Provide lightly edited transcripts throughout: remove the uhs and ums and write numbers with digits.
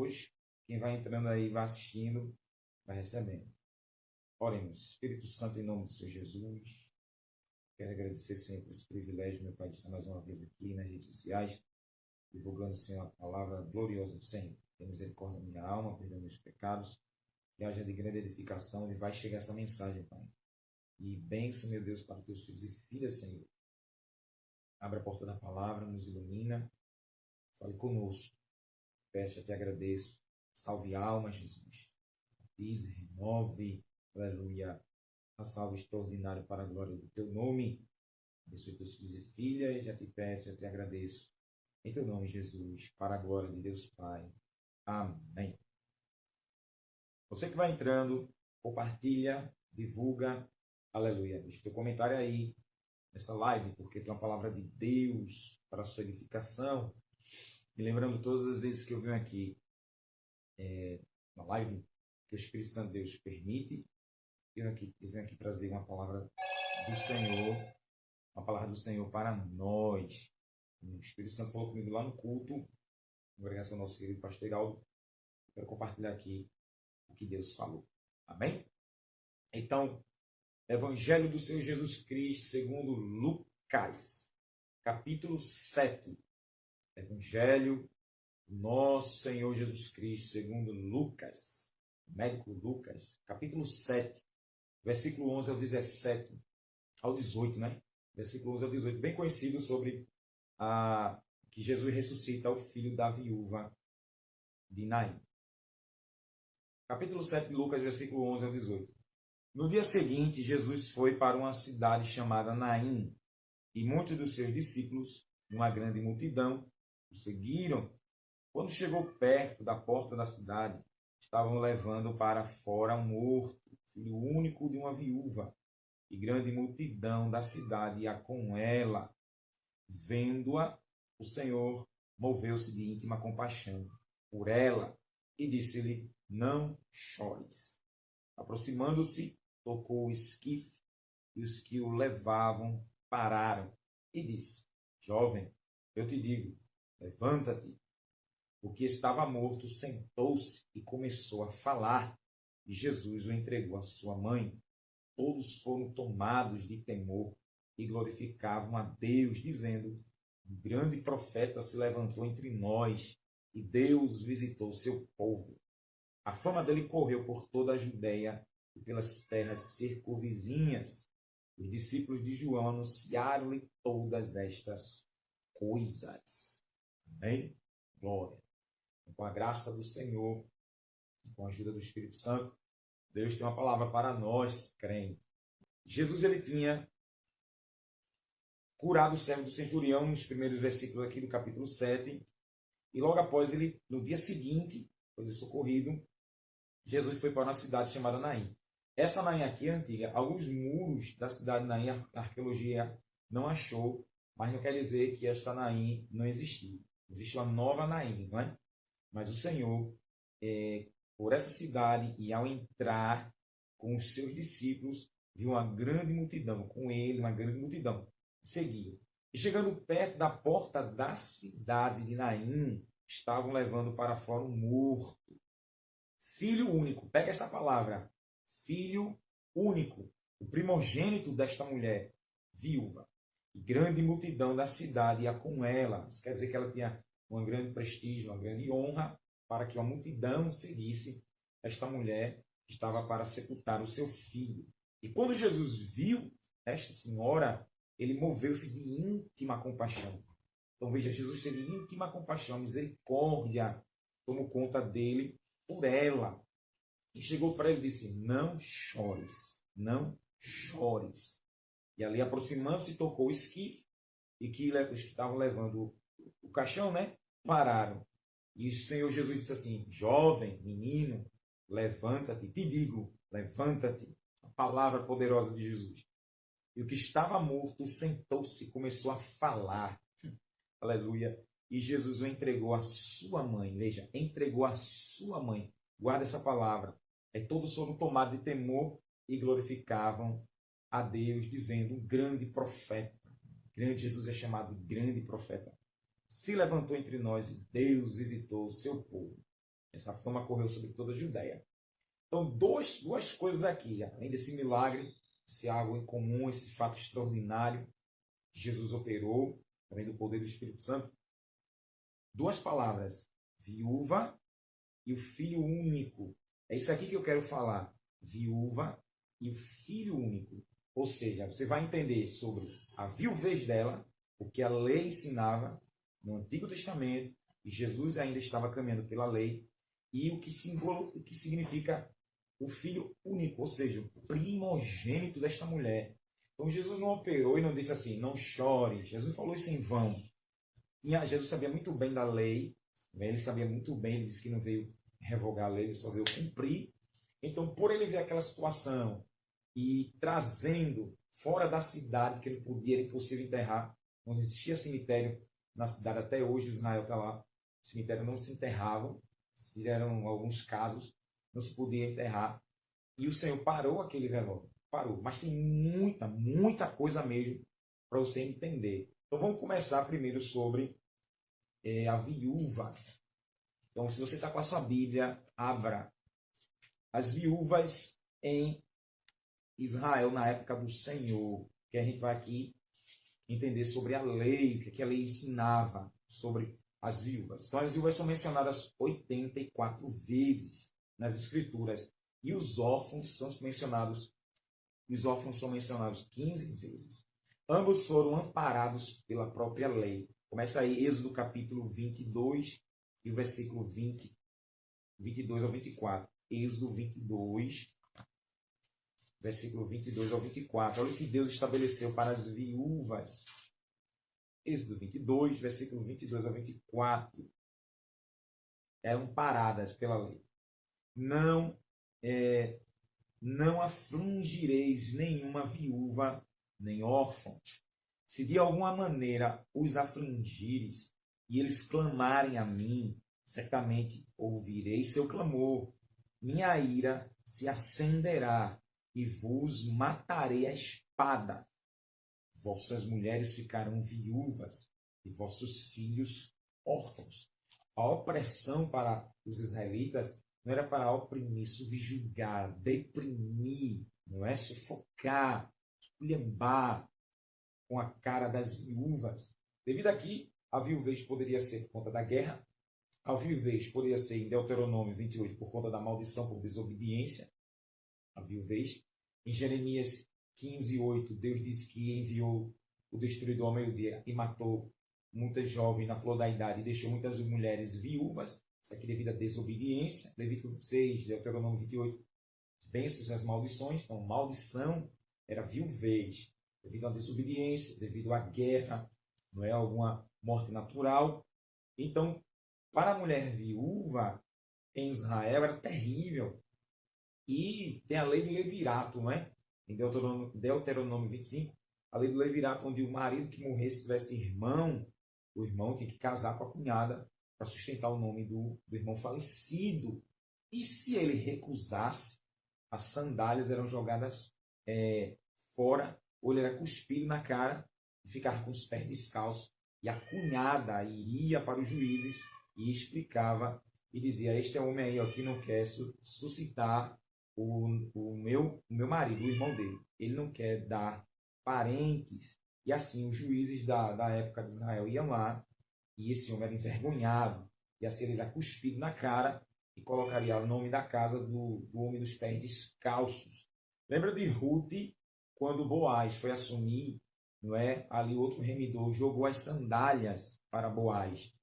depois, quem vai entrando aí, vai assistindo, vai recebendo. Oremos. Espírito Santo, em nome do Senhor Jesus, quero agradecer sempre esse privilégio, meu Pai, de estar mais uma vez aqui nas redes sociais, divulgando, Senhor, a palavra gloriosa do Senhor. Tenha misericórdia da minha alma, perdoa meus pecados, que haja de grande edificação, e vai chegar essa mensagem, Pai. E bênção, meu Deus, para os teus filhos e filhas, Senhor. Abra a porta da palavra, nos ilumina, fale conosco. Peço, eu te agradeço. Salve a alma, Jesus. Diz, renove, aleluia. Faça algo extraordinário para a glória do teu nome. Abençoe teus filhos e filhas. Já te peço, já te agradeço. Em teu nome, Jesus, para a glória de Deus Pai. Amém. Você que vai entrando, compartilha, divulga, aleluia. Deixa teu comentário aí nessa live, porque tem uma palavra de Deus para a sua edificação. E lembrando todas as vezes que eu venho aqui na live, que o Espírito Santo de Deus permite, eu venho aqui trazer uma palavra do Senhor, uma palavra do Senhor para nós. O Espírito Santo falou comigo lá no culto, na congregação do nosso querido pastor Heraldo. Quero compartilhar aqui o que Deus falou. Amém? Então, Evangelho do Senhor Jesus Cristo, segundo Lucas, capítulo 7. Evangelho do nosso Senhor Jesus Cristo, segundo Lucas, médico Lucas, capítulo 7, versículo 11 ao 17, ao 18, né? Versículo 11 ao 18, bem conhecido sobre que Jesus ressuscita o filho da viúva de Naim. Capítulo 7 de Lucas, versículo 11 ao 18. No dia seguinte, Jesus foi para uma cidade chamada Naim, e muitos dos seus discípulos, uma grande multidão, o seguiram. Quando chegou perto da porta da cidade, estavam levando para fora um morto, filho único de uma viúva, e grande multidão da cidade ia com ela. Vendo-a, o Senhor moveu-se de íntima compaixão por ela e disse-lhe: não chores. Aproximando-se, tocou o esquife, e os que o levavam pararam, e disse: jovem, eu te digo, levanta-te. O que estava morto sentou-se e começou a falar, e Jesus o entregou à sua mãe. Todos foram tomados de temor e glorificavam a Deus, dizendo: um grande profeta se levantou entre nós, e Deus visitou seu povo. A fama dele correu por toda a Judéia e pelas terras circunvizinhas. Os discípulos de João anunciaram-lhe todas estas coisas. Amém? Glória. Com a graça do Senhor, com a ajuda do Espírito Santo, Deus tem uma palavra para nós, crentes. Jesus, ele tinha curado o servo do centurião nos primeiros versículos aqui do capítulo 7. E logo após ele, no dia seguinte, foi socorrido, Jesus foi para uma cidade chamada Naim. Essa Naim aqui é antiga. Alguns muros da cidade de Naim, a arqueologia não achou, mas não quer dizer que esta Naim não existiu. Existe uma nova Naim, não é? Mas o Senhor, por essa cidade, e ao entrar com os seus discípulos, viu uma grande multidão, com ele, uma grande multidão, seguiu. E chegando perto da porta da cidade de Naim, estavam levando para fora um morto, filho único. Pega esta palavra, filho único, o primogênito desta mulher, viúva. E grande multidão da cidade ia com ela. Isso quer dizer que ela tinha um grande prestígio, uma grande honra, para que uma multidão seguisse esta mulher que estava para sepultar o seu filho. E quando Jesus viu esta senhora, ele moveu-se de íntima compaixão. Então veja, Jesus teve íntima compaixão, misericórdia tomou conta dele por ela. E chegou para ele e disse: não chores, não chores. E ali, aproximando-se, tocou o esquife, e que os que estavam levando o caixão, né, pararam. E o Senhor Jesus disse assim: jovem, menino, levanta-te. Te digo, levanta-te. A palavra poderosa de Jesus. E o que estava morto sentou-se e começou a falar. Aleluia. E Jesus o entregou à sua mãe. Veja, entregou à sua mãe. Guarda essa palavra. Todos foram tomados de temor e glorificavam a Deus, dizendo: um grande profeta. Grande Jesus é chamado grande profeta. Se levantou entre nós e Deus visitou o seu povo. Essa fama correu sobre toda a Judéia. Então, duas coisas aqui, além desse milagre, esse algo em comum, esse fato extraordinário que Jesus operou, além do poder do Espírito Santo. Duas palavras, viúva e o filho único. É isso aqui que eu quero falar, viúva e o filho único. Ou seja, você vai entender sobre a viuvez dela, o que a lei ensinava no Antigo Testamento, e Jesus ainda estava caminhando pela lei, e o que significa o filho único, ou seja, o primogênito desta mulher. Então Jesus não operou e não disse assim, não chore. Jesus falou isso em vão. Jesus sabia muito bem da lei, ele sabia muito bem, ele disse que não veio revogar a lei, ele só veio cumprir. Então, por ele ver aquela situação e trazendo fora da cidade, que ele podia, era impossível enterrar, não existia cemitério na cidade, até hoje Israel está lá, o cemitério não se enterrava, se eram alguns casos, não se podia enterrar, e o Senhor parou aquele velório, parou, mas tem muita coisa mesmo para você entender. Então vamos começar primeiro sobre a viúva. Então, se você está com a sua Bíblia, abra. As viúvas em Israel na época do Senhor, que a gente vai aqui entender sobre a lei, o que a lei ensinava sobre as viúvas. Então, as viúvas são mencionadas 84 vezes nas Escrituras. E os órfãos são mencionados 15 vezes. Ambos foram amparados pela própria lei. Começa aí Êxodo capítulo 22 e o versículo 22 ao 24. Êxodo 22, versículo 22 ao 24. Olha o que Deus estabeleceu para as viúvas. Êxodo 22, versículo 22 ao 24. Eram paradas pela lei. Não afligireis nenhuma viúva nem órfão. Se de alguma maneira os afligires e eles clamarem a mim, certamente ouvirei seu clamor. Minha ira se acenderá e vos matarei a espada. Vossas mulheres ficarão viúvas e vossos filhos órfãos. A opressão para os israelitas não era para oprimir, subjugar, deprimir, não é? Sufocar, esculhambar com a cara das viúvas. Devido aqui, a viuvez poderia ser por conta da guerra, a viuvez poderia ser em Deuteronômio 28 por conta da maldição por desobediência, a viuvez. Em Jeremias 15:8, Deus diz que enviou o destruidor ao meio-dia e matou muitas jovens na flor da idade e deixou muitas mulheres viúvas. Isso aqui devido à desobediência. Levítico 26, Deuteronômio 28, bênçãos e as maldições. Então, maldição era viuvez, devido à desobediência, devido à guerra, não é alguma morte natural. Então, para a mulher viúva em Israel era terrível. E tem a lei do levirato, não é? Em Deuteronômio 25, a lei do levirato, onde o marido que morresse tivesse irmão, o irmão tinha que casar com a cunhada para sustentar o nome do irmão falecido. E se ele recusasse, as sandálias eram jogadas fora, ou ele era cuspido na cara e ficava com os pés descalços. E a cunhada iria para os juízes e explicava e dizia: este é o homem aí ó, que não quer suscitar o meu marido, o irmão dele. Ele não quer dar parentes. E assim os juízes da época de Israel iam lá e esse homem era envergonhado. E assim ele era cuspido na cara e colocaria o nome da casa do homem dos pés descalços. Lembra de Ruth, quando Boaz foi assumir, não é? Ali outro remidor jogou as sandálias para Boaz.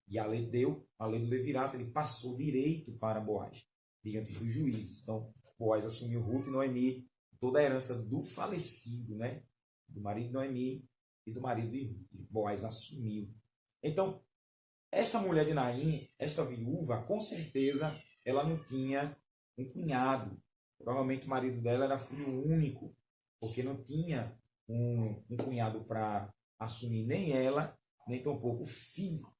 E a lei do levirato, ele passou direito para Boaz, diante dos juízes. Então, Boaz assumiu Ruth e Noemi, toda a herança do falecido, né? Do marido de Noemi e do marido de Ruth. Boaz assumiu. Então, esta mulher de Naim, esta viúva, com certeza, ela não tinha um cunhado. Provavelmente o marido dela era filho único, porque não tinha um cunhado para assumir nem ela, nem tampouco o filho.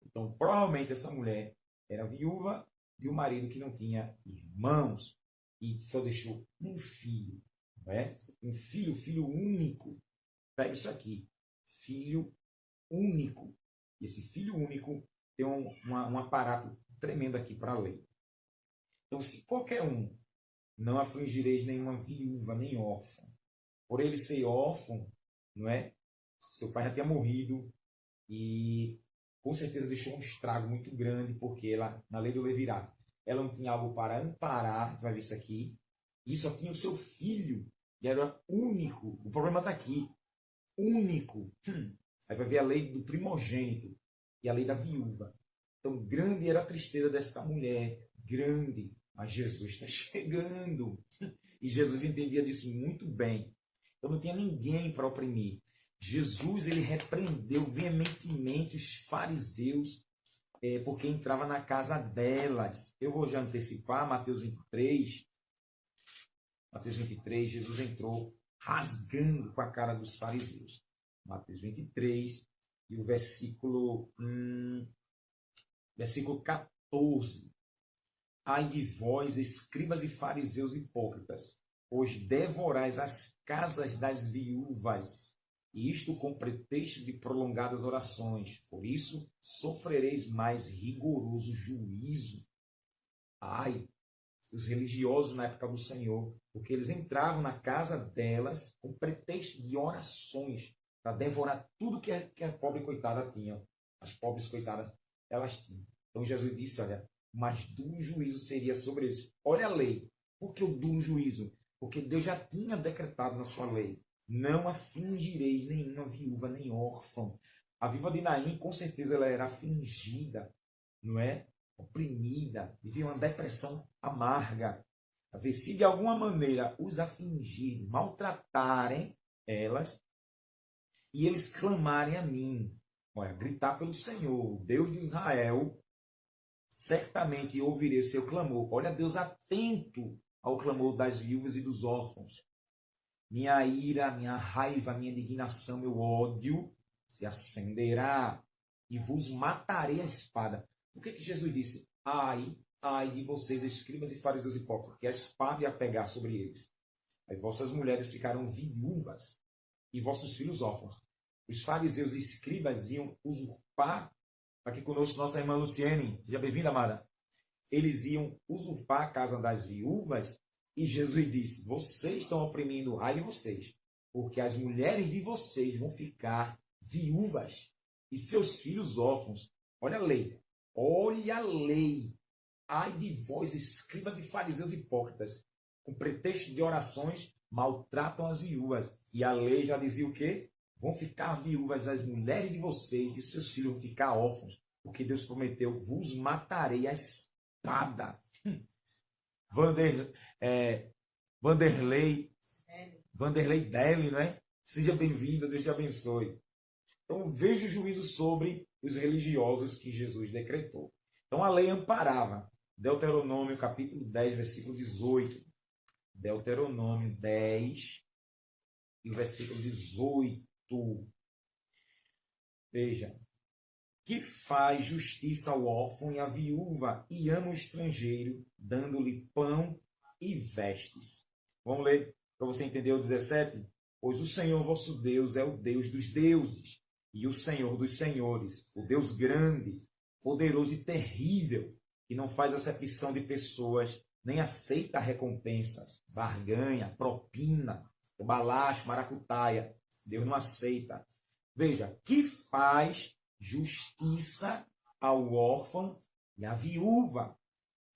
Então, provavelmente essa mulher era viúva de um marido que não tinha irmãos e só deixou um filho. Não é? Um filho único. Pega isso aqui. Filho único. E esse filho único tem um aparato tremendo aqui para a lei. Então, se qualquer um, não afligireis nenhuma viúva, nem órfã. Por ele ser órfão, não é? Seu pai já tinha morrido e com certeza deixou um estrago muito grande, porque ela, na lei do levirato, ela não tinha algo para amparar, tu vai ver isso aqui, e só tinha o seu filho, e era único. O problema está aqui. Único. Aí vai ver a lei do primogênito e a lei da viúva. Então, grande era a tristeza desta mulher. Grande. Mas Jesus está chegando. E Jesus entendia disso muito bem. Então, não tinha ninguém para oprimir. Jesus, ele repreendeu veementemente os fariseus, porque entrava na casa delas. Eu vou já antecipar, Mateus 23. Mateus 23, Jesus entrou rasgando com a cara dos fariseus. Mateus 23, e o versículo 14. Ai de vós, escribas e fariseus hipócritas, pois devorais as casas das viúvas, e isto com pretexto de prolongadas orações. Por isso, sofrereis mais rigoroso juízo. Ai, os religiosos na época do Senhor, porque eles entravam na casa delas com pretexto de orações, para devorar tudo que a pobre coitada tinha. As pobres coitadas, elas tinham. Então Jesus disse, olha, mas duro juízo seria sobre eles. Olha a lei. Por que o duro juízo? Porque Deus já tinha decretado na sua lei: não afligireis nenhuma viúva nem órfã. A viúva de Naim, com certeza, ela era afligida, não é? Oprimida, vivia uma depressão amarga. A ver, se de alguma maneira os afligirem, maltratarem elas, e eles clamarem a mim, olha, gritar pelo Senhor, Deus de Israel, certamente ouvirei seu clamor. Olha, Deus atento ao clamor das viúvas e dos órfãos. Minha ira, minha raiva, minha indignação, meu ódio se acenderá e vos matarei a espada. O que Jesus disse? Ai, ai de vocês, escribas e fariseus hipócritas, que a espada ia pegar sobre eles. Aí vossas mulheres ficarão viúvas e vossos filhos órfãos. Os fariseus e escribas iam usurpar. Aqui conosco nossa irmã Luciene, seja bem-vinda, amada. Eles iam usurpar a casa das viúvas e Jesus disse: vocês estão oprimindo, ai de vocês, porque as mulheres de vocês vão ficar viúvas e seus filhos órfãos. Olha a lei. Olha a lei. Ai de vós, escribas e fariseus hipócritas, com pretexto de orações, maltratam as viúvas. E a lei já dizia o quê? Vão ficar viúvas as mulheres de vocês e seus filhos vão ficar órfãos, porque Deus prometeu: vos matarei a espada. Vanderlei Deli, não é? Seja bem-vinda, Deus te abençoe. Então veja o juízo sobre os religiosos que Jesus decretou. Então a lei amparava. Deuteronômio capítulo 10, versículo 18. Deuteronômio 10 e o versículo 18. Veja. Que faz justiça ao órfão e à viúva e ama o estrangeiro, dando-lhe pão e vestes. Vamos ler para você entender o 17? Pois o Senhor vosso Deus é o Deus dos deuses e o Senhor dos senhores, o Deus grande, poderoso e terrível, que não faz acepção de pessoas, nem aceita recompensas, barganha, propina, balacho, maracutaia. Deus não aceita. Veja, que faz justiça ao órfão e à viúva,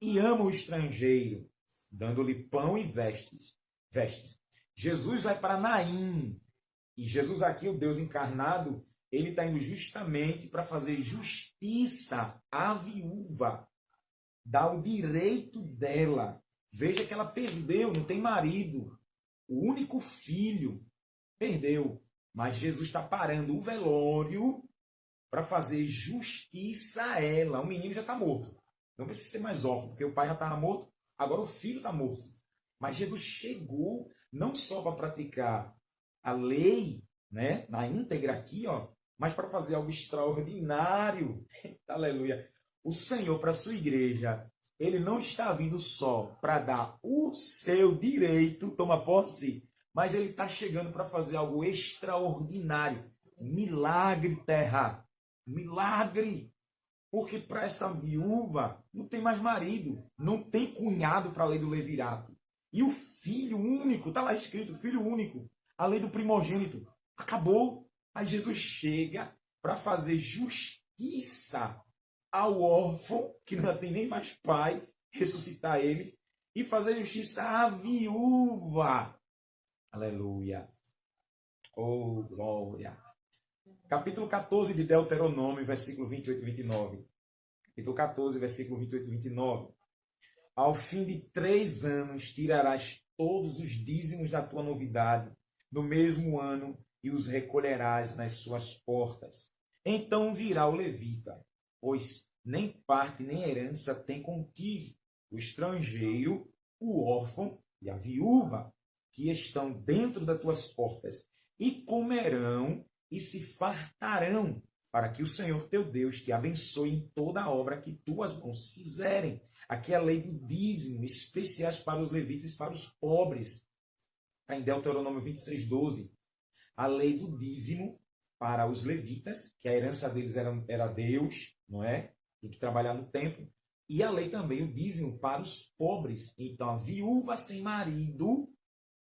e ama o estrangeiro, dando-lhe pão e vestes. Jesus vai para Naim, e Jesus aqui, o Deus encarnado, ele está indo justamente para fazer justiça à viúva, dar o direito dela. Veja que ela perdeu, não tem marido, o único filho perdeu, mas Jesus está parando o velório para fazer justiça a ela. O menino já está morto. Não precisa ser mais órfão, porque o pai já estava morto, agora o filho está morto. Mas Jesus chegou não só para praticar a lei, né, na íntegra aqui, ó, mas para fazer algo extraordinário. Aleluia. O Senhor, para a sua igreja, ele não está vindo só para dar o seu direito, toma posse, mas ele está chegando para fazer algo extraordinário. Milagre, terra. Milagre. Porque para esta viúva não tem mais marido, não tem cunhado para a lei do levirato. E o filho único, está lá escrito, filho único, a lei do primogênito, acabou. Aí Jesus chega para fazer justiça ao órfão, que não tem nem mais pai, ressuscitar ele, e fazer justiça à viúva. Aleluia. Oh, glória. Capítulo 14 de Deuteronômio, versículo 28 e 29. Capítulo 14, versículo 28 e 29. Ao fim de 3 anos tirarás todos os dízimos da tua novidade no mesmo ano e os recolherás nas suas portas. Então virá o levita, pois nem parte nem herança tem contigo o estrangeiro, o órfão e a viúva, que estão dentro das tuas portas, e comerão e se fartarão, para que o Senhor teu Deus te abençoe em toda a obra que tuas mãos fizerem. Aqui é a lei do dízimo, especiais para os levitas e para os pobres. Está em Deuteronômio 26, 12. A lei do dízimo para os levitas, que a herança deles era Deus, não é? Tem que trabalhar no templo. E a lei também, o dízimo para os pobres. Então, a viúva sem marido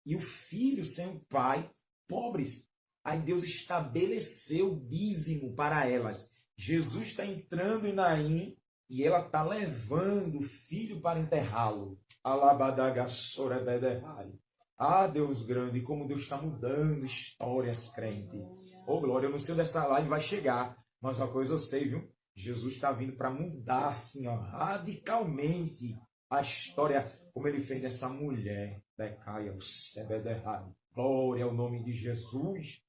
e o filho sem o pai, pobres. Aí Deus estabeleceu o dízimo para elas. Jesus está entrando em Naim e ela está levando o filho para enterrá-lo. Ah, Deus grande, como Deus está mudando histórias, crente. Oh, glória, eu não sei onde essa live vai chegar, mas uma coisa eu sei, viu? Jesus está vindo para mudar, assim, ó, radicalmente a história, como ele fez dessa mulher. Glória ao nome de Jesus.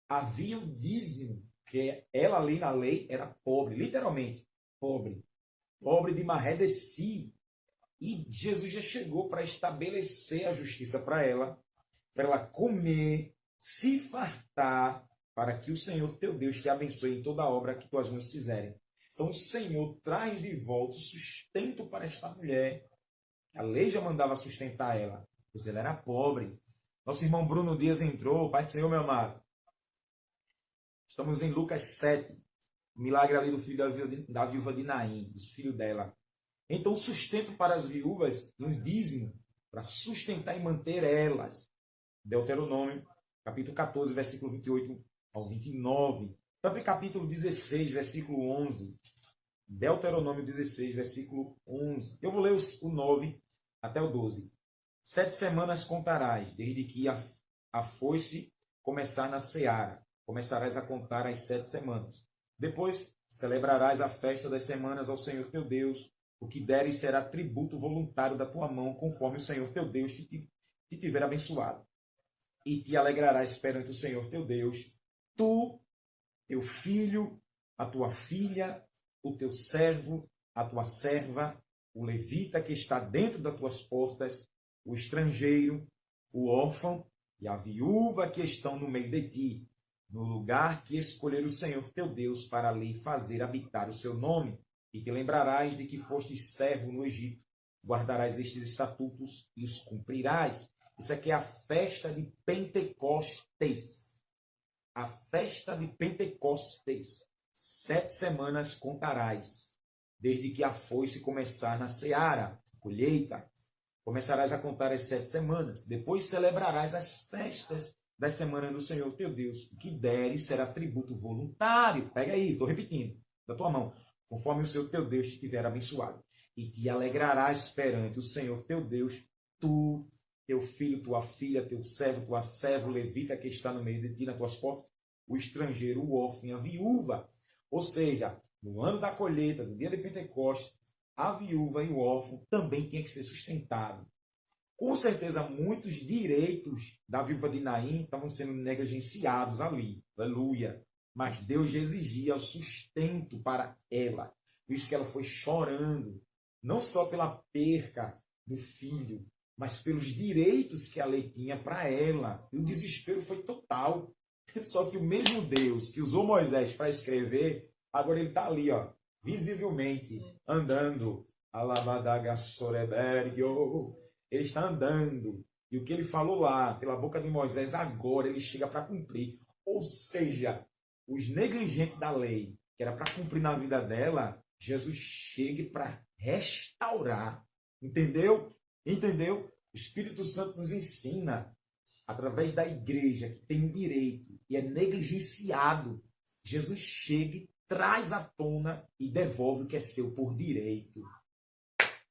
Havia o dízimo, que ela ali na lei era pobre, literalmente pobre. Pobre de maré de si. E Jesus já chegou para estabelecer a justiça para ela comer, se fartar, para que o Senhor teu Deus te abençoe em toda a obra que tuas mãos fizerem. Então o Senhor traz de volta o sustento para esta mulher. A lei já mandava sustentar ela, pois ela era pobre. Nosso irmão Bruno Dias entrou, Pai do Senhor, meu amado. Estamos em Lucas 7, o milagre ali do filho da viúva de Naim, dos filhos dela. Então, o sustento para as viúvas, nos dízimo, para sustentar e manter elas. Deuteronômio, capítulo 14, versículo 28 ao 29. Também capítulo 16, versículo 11. Deuteronômio 16, versículo 11. Eu vou ler o 9 até o 12. 7 semanas contarás, desde que a foice começar na seara. Começarás a contar as 7 semanas. Depois celebrarás a festa das semanas ao Senhor teu Deus. O que deres será tributo voluntário da tua mão, conforme o Senhor teu Deus te tiver abençoado. E te alegrarás perante o Senhor teu Deus, tu, teu filho, a tua filha, o teu servo, a tua serva, o levita que está dentro das tuas portas, o estrangeiro, o órfão e a viúva que estão no meio de ti, no lugar que escolher o Senhor teu Deus para ali fazer habitar o seu nome. E te lembrarás de que fostes servo no Egito. Guardarás estes estatutos e os cumprirás. Isso aqui é a festa de Pentecostes. A festa de Pentecostes. 7 semanas contarás, desde que a foice começar na seara, colheita. Começarás a contar as 7 semanas. Depois celebrarás as festas das semanas do Senhor teu Deus. O que deres será tributo voluntário. Pega aí, estou repetindo, da tua mão. Conforme o Senhor teu Deus te tiver abençoado. E te alegrarás perante o Senhor teu Deus, tu, teu filho, tua filha, teu servo, tua serva, o levita que está no meio de ti, nas tuas portas, o estrangeiro, o órfão, a viúva. Ou seja, no ano da colheita, no dia de Pentecostes, a viúva e o órfão também tinham que ser sustentados. Com certeza, muitos direitos da viúva de Naim estavam sendo negligenciados ali. Aleluia. Mas Deus exigia o sustento para ela, visto que ela foi chorando, não só pela perca do filho, mas pelos direitos que a lei tinha para ela. E o desespero foi total. Só que o mesmo Deus que usou Moisés para escrever, agora ele está ali, ó, visivelmente, andando. Ele está andando. E o que ele falou lá, pela boca de Moisés, agora ele chega para cumprir. Ou seja, os negligentes da lei que era para cumprir na vida dela, Jesus chega para restaurar. Entendeu? Entendeu? O Espírito Santo nos ensina, através da igreja, que tem direito e é negligenciado. Jesus chega e traz à tona e devolve o que é seu por direito.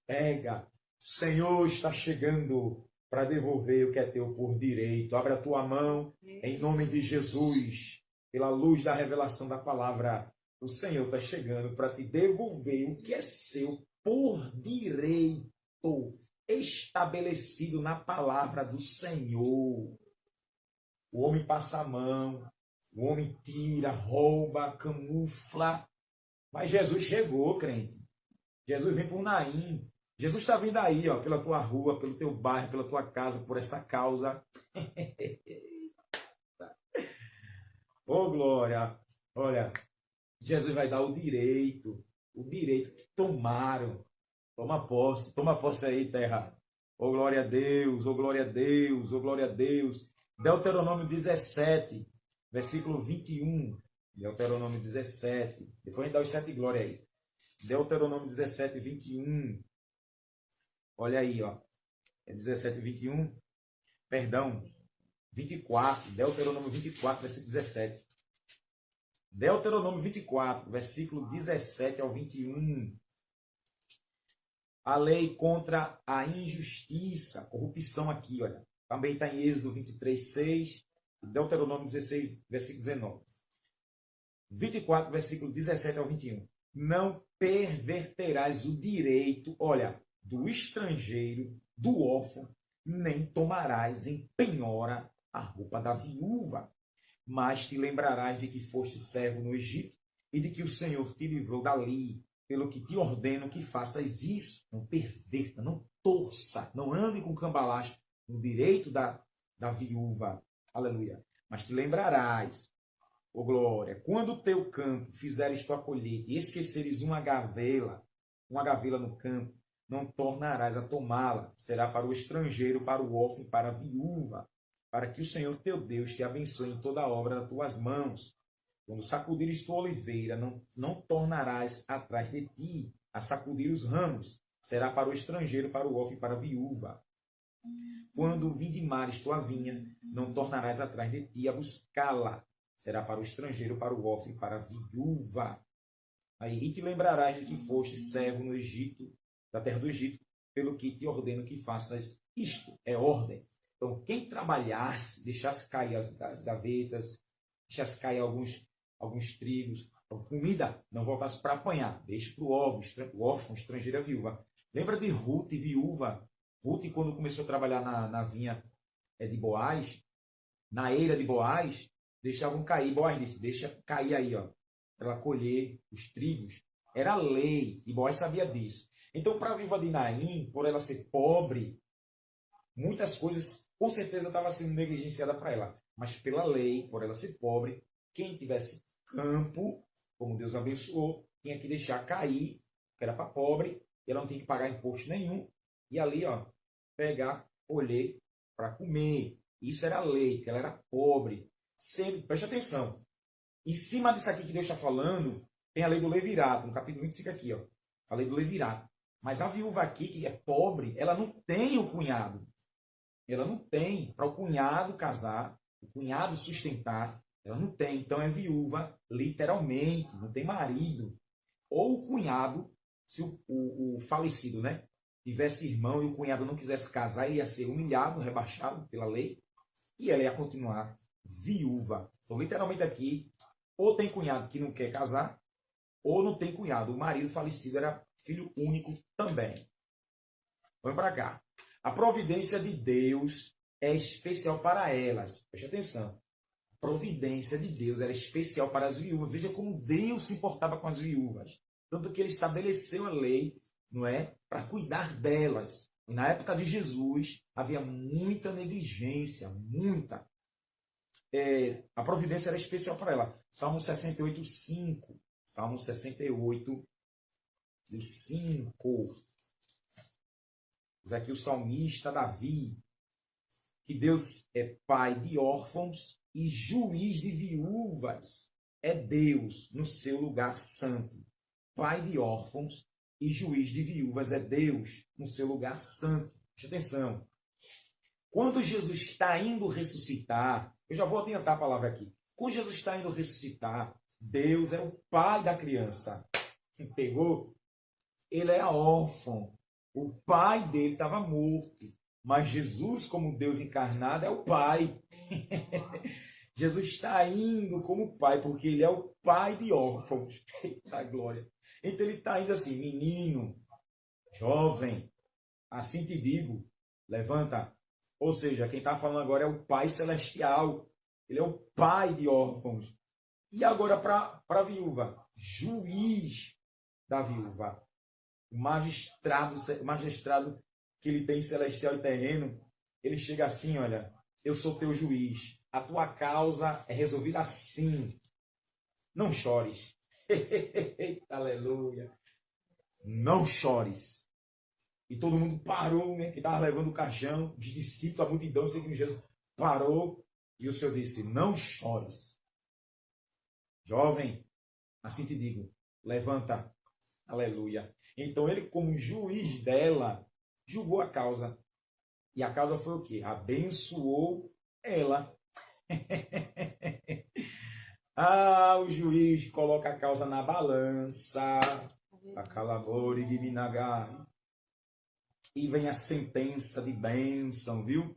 Pega. O Senhor está chegando para devolver o que é teu por direito. Abre a tua mão em nome de Jesus, pela luz da revelação da palavra. O Senhor está chegando para te devolver o que é seu por direito, estabelecido na palavra do Senhor. O homem passa a mão, o homem tira, rouba, camufla. Mas Jesus chegou, crente. Jesus vem por Naim. Jesus está vindo aí, ó, pela tua rua, pelo teu bairro, pela tua casa, por essa causa. Ô, glória! Olha, Jesus vai dar o direito que tomaram. Toma posse aí, terra. Ô, glória a Deus, ô, glória a Deus, ô, glória a Deus. Deuteronômio 17, versículo 21. Deuteronômio 17. Depois a gente dá os 7 glórias aí. Deuteronômio 17, 21. Olha aí, ó. É 17, 21. Perdão. 24. Deuteronômio 24, versículo 17. Deuteronômio 24, versículo 17 ao 21. A lei contra a injustiça, a corrupção aqui, olha. Também está em Êxodo 23, 6. Deuteronômio 16, versículo 19. 24, versículo 17 ao 21. Não perverterás o direito, olha, do estrangeiro, do órfão, nem tomarás em penhora a roupa da viúva, mas te lembrarás de que foste servo no Egito e de que o Senhor te livrou dali, pelo que te ordeno que faças isso. Não perverta, não torça, não ande com cambalacho no direito da viúva. Aleluia. Mas te lembrarás, ó glória, quando o teu campo fizeres tua colheita e esqueceres uma gavela no campo, não tornarás a tomá-la. Será para o estrangeiro, para o órfão e para a viúva, para que o Senhor teu Deus te abençoe em toda a obra das tuas mãos. Quando sacudires tua oliveira, não tornarás atrás de ti a sacudir os ramos. Será para o estrangeiro, para o órfão e para a viúva. Quando vindimares tua vinha, não tornarás atrás de ti a buscá-la. Será para o estrangeiro, para o órfão e para a viúva. Aí, e te lembrarás de que foste servo no Egito, da terra do Egito, pelo que te ordeno que faças isto. É ordem. Então, quem trabalhasse, deixasse cair as gavetas, deixasse cair alguns trigos, comida, não voltasse para apanhar. Deixe para o órfão, estrangeiro, a viúva. Lembra de Ruth, viúva? Ruth, quando começou a trabalhar na vinha de Boaz, na eira de Boaz, deixavam cair. Boaz disse, deixa cair aí, ó, para ela colher os trigos. Era lei, e Boaz sabia disso. Então, para a viúva de Naim, por ela ser pobre, muitas coisas, com certeza, estavam sendo negligenciadas para ela. Mas pela lei, por ela ser pobre, quem tivesse campo, como Deus abençoou, tinha que deixar cair, que era para pobre, e ela não tinha que pagar imposto nenhum. E ali, ó, pegar, colher para comer. Isso era a lei, porque ela era pobre. Sempre, preste atenção. Em cima disso aqui que Deus está falando, tem a lei do levirato, no capítulo 25 aqui, ó. A lei do levirato. Mas a viúva aqui, que é pobre, ela não tem o cunhado. Ela não tem. Para o cunhado casar, o cunhado sustentar, ela não tem. Então é viúva, literalmente, não tem marido. Ou o cunhado, se o falecido, né, tivesse irmão e o cunhado não quisesse casar, ele ia ser humilhado, rebaixado pela lei, e ela ia continuar viúva. Então, literalmente aqui, ou tem cunhado que não quer casar, ou não tem cunhado. O marido falecido era filho único também. Vamos para cá. A providência de Deus é especial para elas. Preste atenção. A providência de Deus era especial para as viúvas. Veja como Deus se importava com as viúvas. Tanto que ele estabeleceu a lei, não é, para cuidar delas. E na época de Jesus havia muita negligência, muita. A providência era especial para ela. Salmo 68, 5. Salmo 68, 5. Diz aqui o salmista Davi, que Deus é pai de órfãos e juiz de viúvas. é Deus no seu lugar santo. Pai de órfãos e juiz de viúvas é Deus no seu lugar santo. Preste atenção. Quando Jesus está indo ressuscitar, eu já vou adiantar a palavra aqui. Quando Jesus está indo ressuscitar, Deus é o pai da criança. Pegou? Ele era órfão. O pai dele estava morto. Mas Jesus, como Deus encarnado, é o pai. Jesus está indo como pai, porque ele é o pai de órfãos. Eita glória. Então ele está indo assim, menino, jovem, assim te digo, levanta. Ou seja, quem está falando agora é o Pai Celestial. Ele é o pai de órfãos. E agora para a viúva, juiz da viúva. O magistrado que ele tem celestial e terreno, ele chega assim, olha, eu sou teu juiz. A tua causa é resolvida assim. Não chores. Aleluia. Não chores. E todo mundo parou, né? Que estava levando o caixão, os discípulos, a multidão seguindo Jesus. Parou e o Senhor disse, não chores. Jovem, assim te digo, levanta. Aleluia. Então ele, como juiz dela, julgou a causa. E a causa foi o quê? Abençoou ela. O juiz coloca a causa na balança. E vem a sentença de bênção, viu?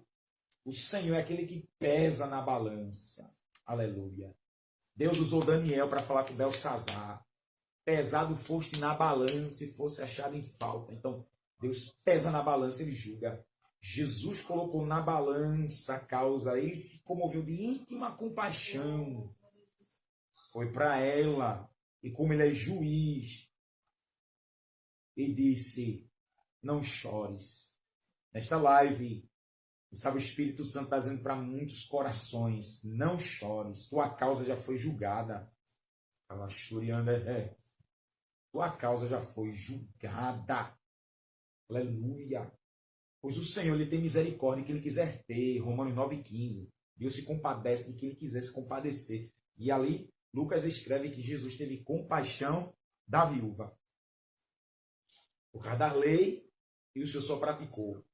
O Senhor é aquele que pesa na balança. Aleluia. Deus usou Daniel para falar com Belsazar. Pesado foste na balança e fosse achado em falta. Então, Deus pesa na balança, ele julga. Jesus colocou na balança a causa. Ele se comoveu de íntima compaixão. Foi para ela. E como ele é juiz, e disse, não chores. Nesta live, sabe, o Espírito Santo está dizendo para muitos corações, não chores, tua causa já foi julgada. Tua causa já foi julgada. Aleluia. Pois o Senhor ele tem misericórdia que ele quiser ter. Romanos 9,15. Deus se compadece de quem ele quiser se compadecer. E ali, Lucas escreve que Jesus teve compaixão da viúva. Por causa da lei, e o Senhor só praticou.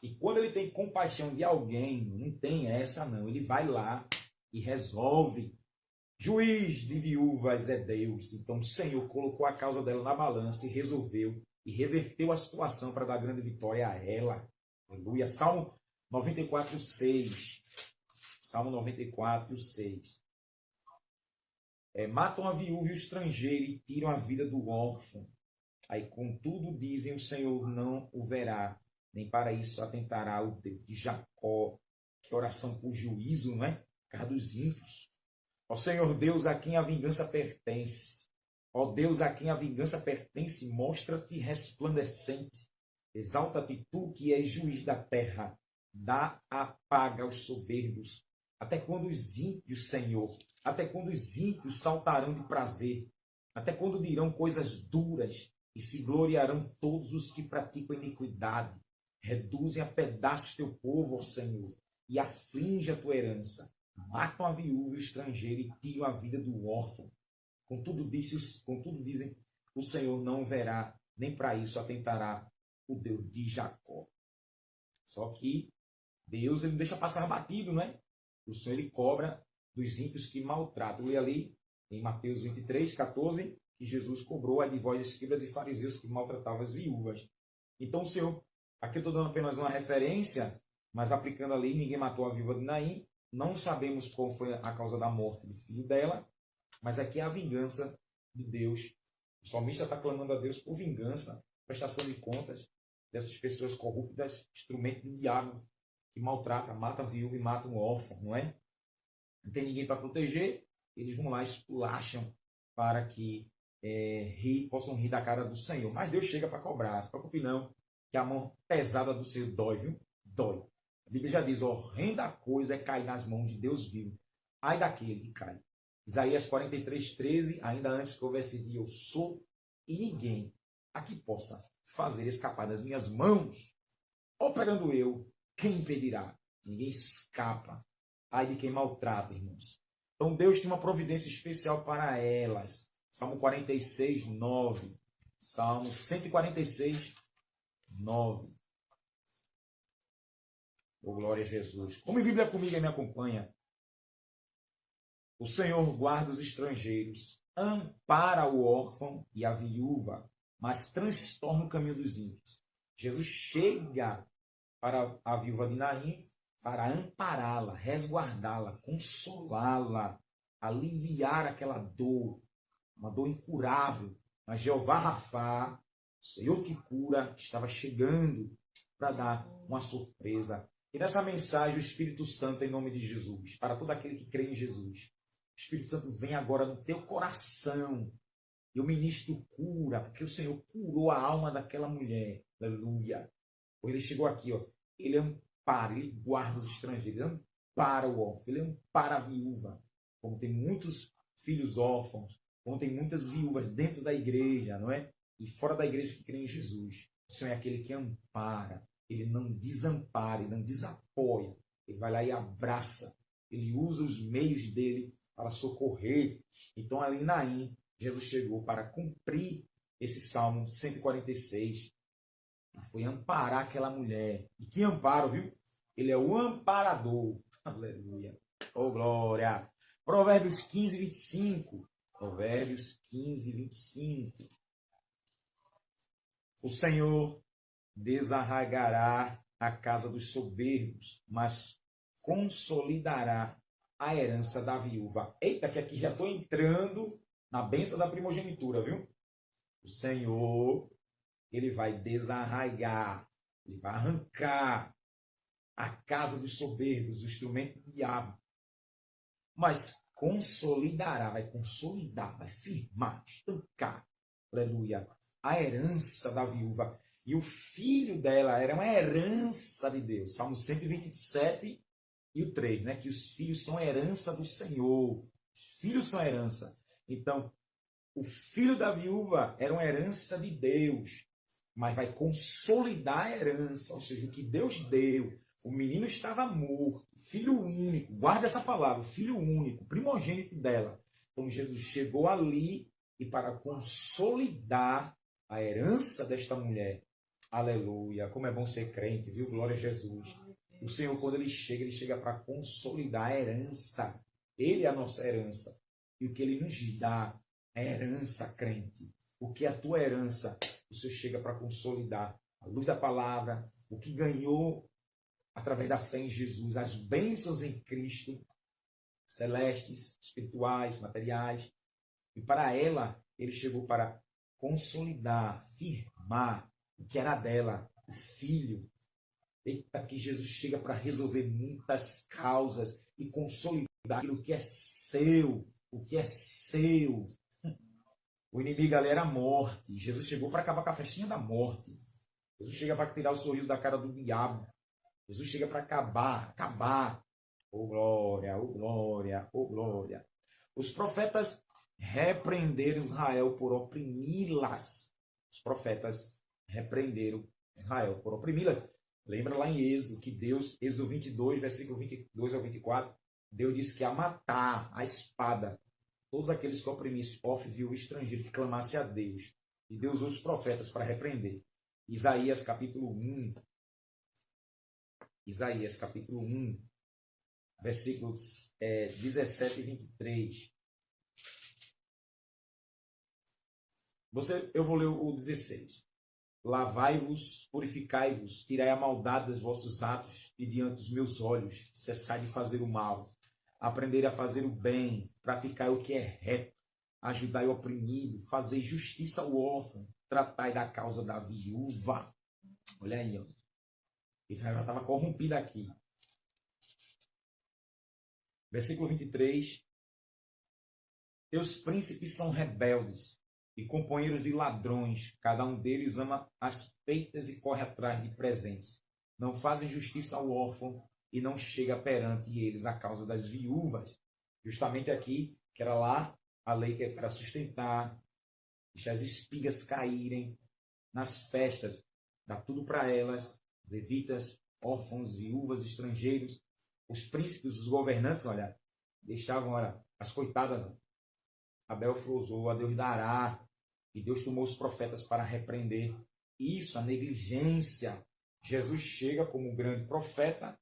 E quando ele tem compaixão de alguém, não tem essa não. Ele vai lá e resolve. Juiz de viúvas é Deus. Então o Senhor colocou a causa dela na balança e resolveu. E reverteu a situação para dar grande vitória a ela. Aleluia. Salmo 94,6. Salmo 94,6. Matam a viúva e o estrangeiro e tiram a vida do órfão. Aí, contudo, dizem, o Senhor não o verá, nem para isso atentará o Deus de Jacó. Que oração por juízo, não é? Por causa dos ímpios. Ó Senhor Deus, a quem a vingança pertence. Ó Deus, a quem a vingança pertence, mostra-te resplandecente. Exalta-te tu, que és juiz da terra. Dá a paga aos soberbos. Até quando os ímpios, Senhor, até quando os ímpios saltarão de prazer? Até quando dirão coisas duras? E se gloriarão todos os que praticam iniquidade. Reduzem a pedaços teu povo, ó Senhor, e aflige a tua herança. Matam a viúva e o estrangeiro e tiram a vida do órfão. Contudo dizem, o Senhor não verá, nem para isso atentará o Deus de Jacó. Só que Deus ele não deixa passar batido, não é? O Senhor ele cobra dos ímpios que maltratam. Lê ali em Mateus 23, 14, que Jesus cobrou a de vós, escribas e fariseus, que maltratavam as viúvas. Então o Senhor, aqui eu estou dando apenas uma referência, mas aplicando ali, ninguém matou a viúva de Naim. Não sabemos qual foi a causa da morte do filho dela, mas aqui é a vingança de Deus. O salmista está clamando a Deus por vingança, prestação de contas dessas pessoas corruptas, instrumento do diabo, que maltrata, mata a viúva e mata um órfão, não é? Não tem ninguém para proteger, eles vão lá e esculacham para que possam rir da cara do Senhor. Mas Deus chega para cobrar, não se preocupe não, que a mão pesada do Senhor dói, viu? Dói. A Bíblia já diz, horrenda coisa é cair nas mãos de Deus vivo. Ai daquele que cai. Isaías 43, 13, ainda antes que houvesse dia, eu sou, e ninguém aqui possa fazer escapar das minhas mãos. Operando eu, quem impedirá? Ninguém escapa. Ai de quem maltrata, irmãos. Então Deus tinha uma providência especial para elas. Salmo 46, 9. Salmo 146, 9. Oh, glória a Jesus. Como Bíblia comigo e me acompanha. O Senhor guarda os estrangeiros, ampara o órfão e a viúva, mas transtorna o caminho dos ímpios. Jesus chega para a viúva de Naim para ampará-la, resguardá-la, consolá-la, aliviar aquela dor, uma dor incurável. Mas Jeová Rafá, o Senhor que cura, estava chegando para dar uma surpresa. E nessa mensagem, o Espírito Santo, em nome de Jesus, para todo aquele que crê em Jesus, o Espírito Santo vem agora no teu coração. Eu ministro cura, porque o Senhor curou a alma daquela mulher. Aleluia. Ele chegou aqui, ó. Ele ampara, ele guarda os estrangeiros, ele ampara o órfão, ele ampara a viúva. Como tem muitos filhos órfãos, como tem muitas viúvas dentro da igreja, não é? E fora da igreja que crê em Jesus. O Senhor é aquele que ampara. Ele não desampara, ele não desapoia. Ele vai lá e abraça. Ele usa os meios dele para socorrer. Então, ali em Naim, Jesus chegou para cumprir esse Salmo 146. Ele foi amparar aquela mulher. E que amparo, viu? Ele é o amparador. Aleluia. Oh, glória. Provérbios 15, 25. Provérbios 15, 25. O Senhor desarraigará a casa dos soberbos, mas consolidará a herança da viúva. Eita, que aqui já estou entrando na bênção da primogenitura, viu? O Senhor, ele vai desarraigar, ele vai arrancar a casa dos soberbos, o instrumento do diabo, mas consolidará, vai consolidar, vai firmar, estancar, aleluia, a herança da viúva. E o filho dela era uma herança de Deus. Salmo 127 e o 3, né? Que os filhos são herança do Senhor. Os filhos são herança. Então, o filho da viúva era uma herança de Deus, mas vai consolidar a herança, ou seja, o que Deus deu. O menino estava morto, filho único, guarda essa palavra, filho único, primogênito dela. Então, Jesus chegou ali e para consolidar a herança desta mulher. Aleluia, como é bom ser crente, viu? Glória a Jesus. O Senhor, quando ele chega para consolidar a herança. Ele é a nossa herança. E o que ele nos dá é herança, crente. O que é a tua herança? O Senhor chega para consolidar. A luz da palavra, o que ganhou através da fé em Jesus, as bênçãos em Cristo, celestes, espirituais, materiais. E para ela, ele chegou para consolidar, firmar o que era dela, o filho. Eita, que Jesus chega para resolver muitas causas e consolidar aquilo que é seu, o que é seu. O inimigo ali era a morte. Jesus chegou para acabar com a festinha da morte. Jesus chega para tirar o sorriso da cara do diabo. Jesus chega para acabar. Oh glória, oh glória, oh glória. Os profetas repreenderam Israel por oprimi-las. Os profetas repreenderam Israel por oprimi-las. Lembra lá em Êxodo, que Deus, Êxodo 22, versículo 22 ao 24, Deus disse que ia matar a espada todos aqueles que oprimissem órfão, viúva, estrangeiro, que clamasse a Deus. E Deus usou os profetas para repreender. Isaías capítulo 1. Isaías capítulo 1, versículos 17 e 23. Eu vou ler o 16. Lavai-vos, purificai-vos, tirai a maldade dos vossos atos e diante dos meus olhos, cessai de fazer o mal, aprendei a fazer o bem, praticai o que é reto, ajudai o oprimido, fazei justiça ao órfão, tratai da causa da viúva. Olha aí, ó. Israel já estava corrompido aqui. Versículo 23. Teus príncipes são rebeldes e companheiros de ladrões. Cada um deles ama as peitas e corre atrás de presentes. Não fazem justiça ao órfão e não chega perante eles a causa das viúvas. Justamente aqui, que era lá a lei que era para sustentar, deixar as espigas caírem nas festas, dar tudo para elas. Levitas, órfãos, viúvas, estrangeiros, os príncipes, os governantes, olha, deixavam, olha, As coitadas, Abel frusou, a Deus dará. E Deus tomou os profetas para repreender isso, a negligência. Jesus chega como um grande profeta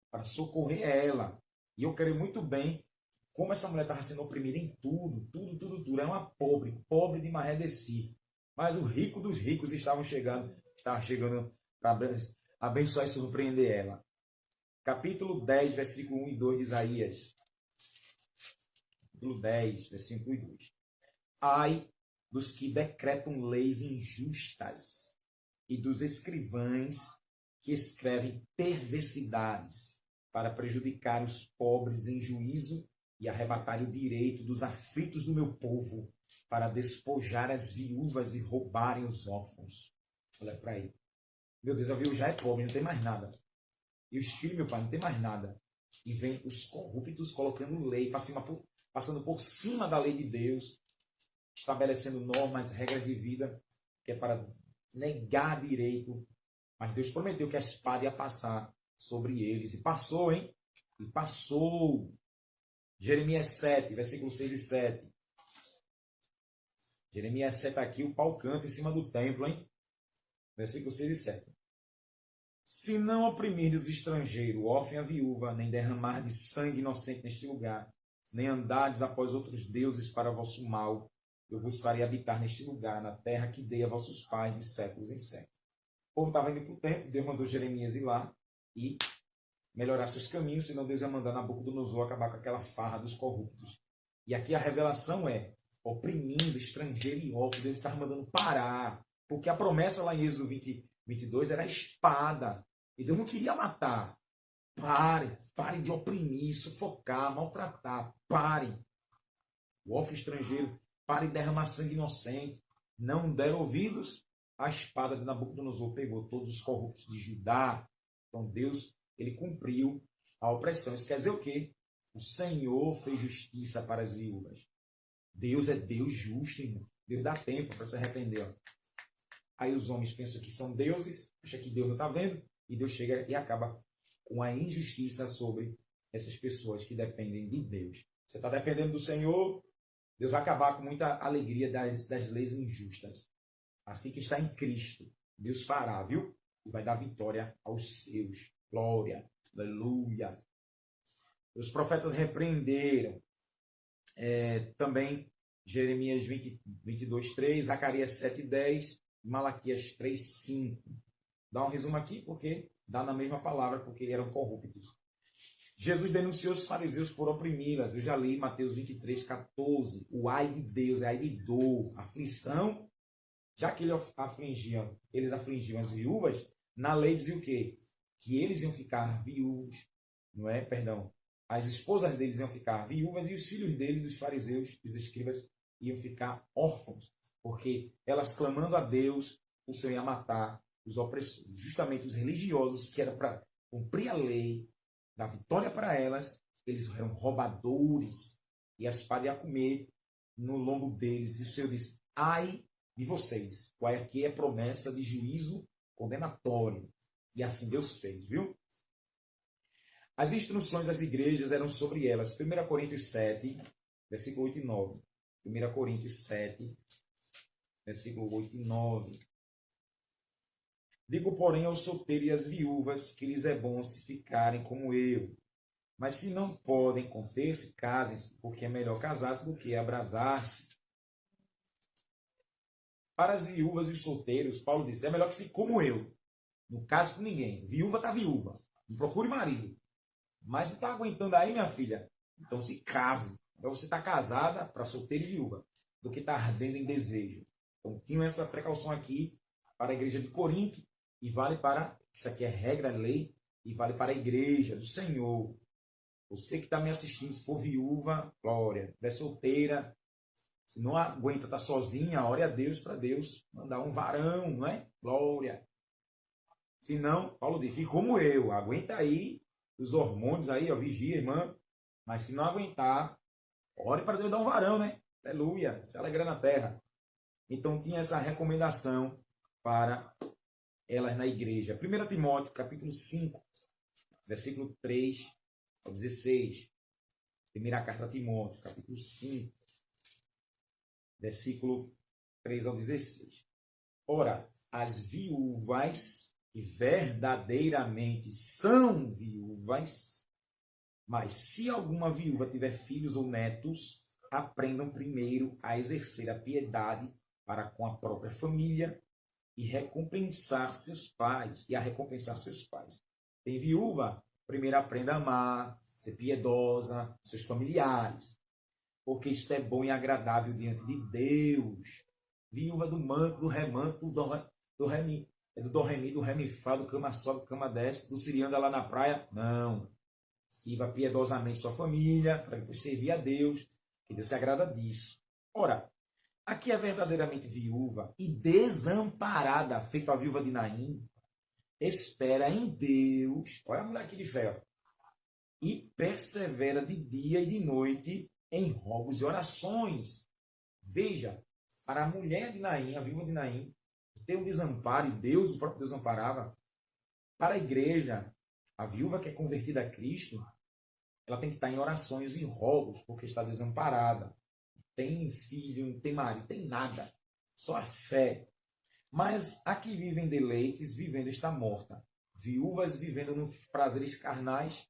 para socorrer ela. E eu creio muito bem como essa mulher estava sendo oprimida em tudo. Era uma pobre de Marredeci. Mas o rico dos ricos estava chegando para abençoar e surpreender ela. Capítulo 10, versículo 1 e 2 de Isaías. Capítulo 10, versículo 1 e 2. Ai dos que decretam leis injustas e dos escrivães que escrevem perversidades para prejudicar os pobres em juízo e arrebatar o direito dos aflitos do meu povo, para despojar as viúvas e roubarem os órfãos. Olha para aí. Meu Deus, a viúva já é pobre, não tem mais nada. E os filhos, meu pai, não tem mais nada. E vem os corruptos colocando lei, passando por cima da lei de Deus, estabelecendo normas, regras de vida, que é para negar direito. Mas Deus prometeu que a espada ia passar sobre eles. E passou, hein? E passou. Jeremias 7, versículos 6 e 7. Jeremias 7 aqui, o pau canta em cima do templo, hein? Versículos 6 e 7. Se não oprimirdes o estrangeiro, o órfão e a viúva, nem derramardes sangue inocente neste lugar, nem andardes após outros deuses para vosso mal, eu vos farei habitar neste lugar, na terra que dei a vossos pais de séculos em séculos. O povo estava indo para o templo, Deus mandou Jeremias ir lá e melhorar seus caminhos, senão Deus ia mandar Nabucodonosor acabar com aquela farra dos corruptos. E aqui a revelação é, oprimindo estrangeiro e órfão, Deus estava mandando parar, porque a promessa lá em Êxodo 22 era a espada, e Deus não queria matar. Parem de oprimir, sufocar, maltratar, parem. O órfão estrangeiro, parem de derramar sangue inocente. Não deram ouvidos, a espada de Nabucodonosor pegou todos os corruptos de Judá. Então Deus, ele cumpriu a opressão. Isso quer dizer o quê? O Senhor fez justiça para as viúvas. Deus é Deus justo, irmão. Deus dá tempo para se arrepender. Ó. Aí os homens pensam que são deuses, acham que Deus não está vendo, e Deus chega e acaba com a injustiça sobre essas pessoas que dependem de Deus. Você está dependendo do Senhor, Deus vai acabar com muita alegria das leis injustas. Assim que está em Cristo, Deus fará, viu? E vai dar vitória aos seus. Glória, aleluia. Os profetas repreenderam também Jeremias 22, 3, Zacarias 7, 10, Malaquias 3, 5. Dá um resumo aqui, porque dá na mesma palavra, porque eram corruptos. Jesus denunciou os fariseus por oprimi-las. Eu já li Mateus 23, 14. O ai de Deus, ai de dor, aflição. Já que eles afligiam as viúvas, na lei dizia o quê? Que eles iam ficar viúvos, não é? Perdão. As esposas deles iam ficar viúvas e os filhos deles, dos fariseus, dos escribas, iam ficar órfãos. Porque elas clamando a Deus, o Senhor ia matar os opressores. Justamente os religiosos, que era para cumprir a lei, dar vitória para elas, eles eram roubadores. E a espada ia comer no lombo deles. E o Senhor disse, ai de vocês. O ai aqui é promessa de juízo condenatório. E assim Deus fez, viu? As instruções das igrejas eram sobre elas. 1 Coríntios 7, versículo 8 e 9. 1 Coríntios 7, versículo 8 e 9. Digo, porém, aos solteiros e às viúvas que lhes é bom se ficarem como eu. Mas se não podem conter-se, casem-se, porque é melhor casar-se do que abrasar-se. Para as viúvas e os solteiros, Paulo disse, é melhor que fique como eu. Não case com ninguém. Viúva está viúva. Não procure marido. Mas não está aguentando aí, minha filha? Então se case. Então você está casada para solteira e viúva, do que está ardendo em desejo. Então tinham essa precaução aqui para a igreja de Corinto, e vale para, isso aqui é regra, lei, e vale para a igreja do Senhor. Você que está me assistindo, se for viúva, glória. Se é solteira, se não aguenta estar sozinha, ore a Deus para Deus mandar um varão, não é? Glória. Se não, Paulo diz, fique como eu, aguenta aí os hormônios aí, ó, vigia, irmã. Mas se não aguentar, ore para Deus dar um varão, né? Aleluia, se alegra na terra. Então tinha essa recomendação para elas na igreja. 1 Timóteo, capítulo 5, versículo 3 ao 16. Primeira carta a Timóteo, capítulo 5, versículo 3 ao 16. Ora, as viúvas que verdadeiramente são viúvas, mas se alguma viúva tiver filhos ou netos, aprendam primeiro a exercer a piedade para com a própria família e recompensar seus pais, Tem viúva? Primeiro aprenda a amar, ser piedosa, seus familiares, porque isto é bom e agradável diante de Deus. Viúva do manto, do remanto, do remi, do do remi, do remifá, do cama sobe, do cama desce, do sirianda lá na praia. Não. Sirva piedosamente sua família, para depois servir a Deus, que Deus se agrada disso. Ora, aqui é verdadeiramente viúva e desamparada, feito a viúva de Naim, espera em Deus, olha a mulher aqui de fé, ó, e persevera de dia e de noite em rogos e orações. Veja, para a mulher de Naim, a viúva de Naim, ter um desamparo, e Deus, o próprio Deus, amparava. Para a igreja, a viúva que é convertida a Cristo, ela tem que estar em orações e em rogos, porque está desamparada. Tem filho, não tem marido, tem nada. Só a fé. Mas a que vivem deleites, vivendo está morta. Viúvas vivendo nos prazeres carnais,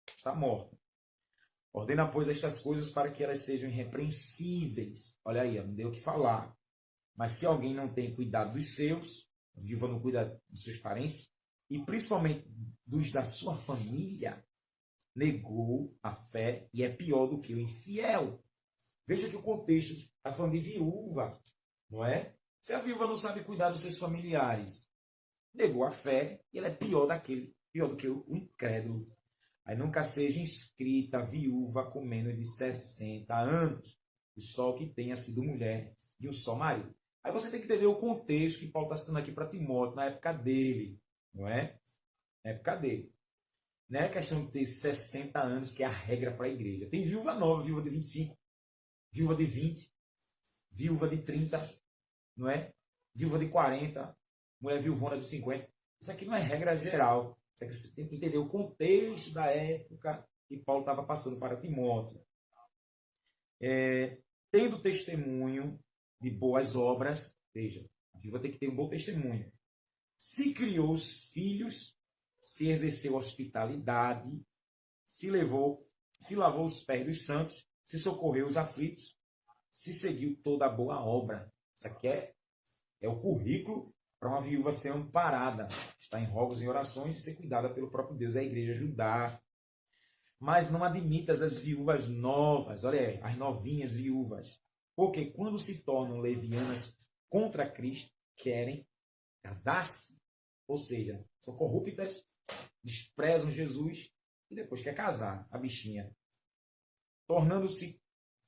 está morta. Ordena, pois, estas coisas para que elas sejam irrepreensíveis. Olha aí, não deu o que falar. Mas se alguém não tem cuidado dos seus, a viúva não cuida dos seus parentes, e principalmente dos da sua família, negou a fé e é pior do que o infiel. Veja que o contexto está falando de viúva, não é? Se a viúva não sabe cuidar dos seus familiares, negou a fé e ela é pior do que o incrédulo. Aí nunca seja inscrita viúva com menos de 60 anos, e só que tenha sido mulher de um só marido. Aí você tem que entender o contexto que Paulo está citando aqui para Timóteo, na época dele, não é? Na época dele. Não é questão de ter 60 anos, que é a regra para a igreja. Tem viúva nova, viúva de 25, viúva de 20, viúva de 30, não é? Viúva de 40, mulher viúvona de 50. Isso aqui não é regra geral. Isso aqui você tem que entender o contexto da época que Paulo estava passando para Timóteo. Tendo testemunho de boas obras, veja, a viúva tem que ter um bom testemunho. Se criou os filhos, se exerceu hospitalidade, se lavou os pés dos santos, se socorreu os aflitos, se seguiu toda a boa obra. Isso aqui é o currículo para uma viúva ser amparada, estar em rogos e orações e ser cuidada pelo próprio Deus, é a igreja ajudar. Mas não admitas as viúvas novas, olha aí, as novinhas viúvas, porque quando se tornam levianas contra Cristo, querem casar-se, ou seja, são corruptas, desprezam Jesus e depois quer casar, a bichinha, tornando-se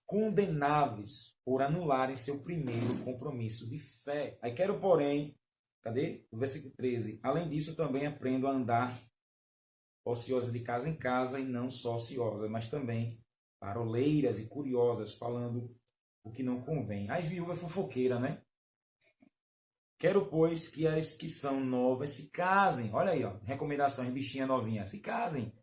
condenáveis por anularem seu primeiro compromisso de fé. Aí quero, porém, cadê? O versículo 13. Além disso, também aprendo a andar ociosas de casa em casa, e não só ociosas, mas também paroleiras e curiosas, falando o que não convém. As viúvas fofoqueiras, né? Quero, pois, que as que são novas se casem. Olha aí, ó, recomendações, bichinha novinha. Se casem.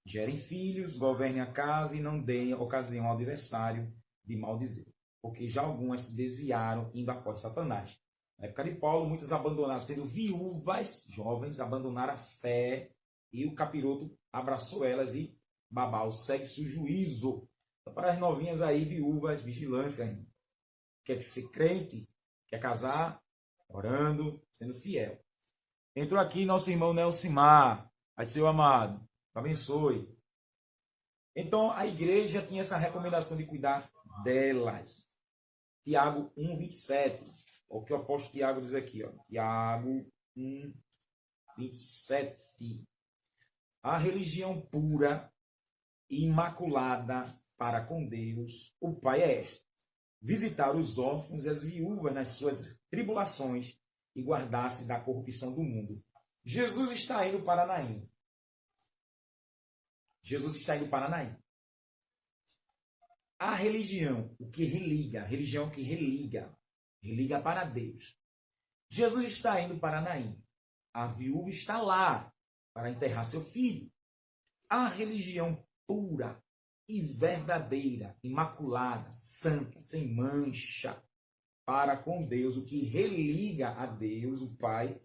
Gerem filhos, governem a casa e não deem ocasião ao adversário de maldizer. Porque já algumas se desviaram indo após Satanás. Na época de Paulo, muitas abandonaram, sendo viúvas, jovens, abandonaram a fé e o capiroto abraçou elas e babau, segue-se o juízo. Então, para as novinhas aí, viúvas, vigilância. Quer ser crente, quer casar, orando, sendo fiel. Entrou aqui nosso irmão Nelsimar. Aí, seu amado, abençoe. Então, a igreja tinha essa recomendação de cuidar delas. Tiago 1:27. O que o apóstolo Tiago diz aqui, ó. Tiago 1:27. A religião pura e imaculada para com Deus, o Pai, é esta: visitar os órfãos e as viúvas nas suas tribulações e guardar-se da corrupção do mundo. Jesus está indo para Naim. Jesus está indo para Naim. A religião, o que religa, a religião que religa para Deus. Jesus está indo para Naim. A viúva está lá para enterrar seu filho. A religião pura, e verdadeira, imaculada, santa, sem mancha, para com Deus. O que religa a Deus, o Pai,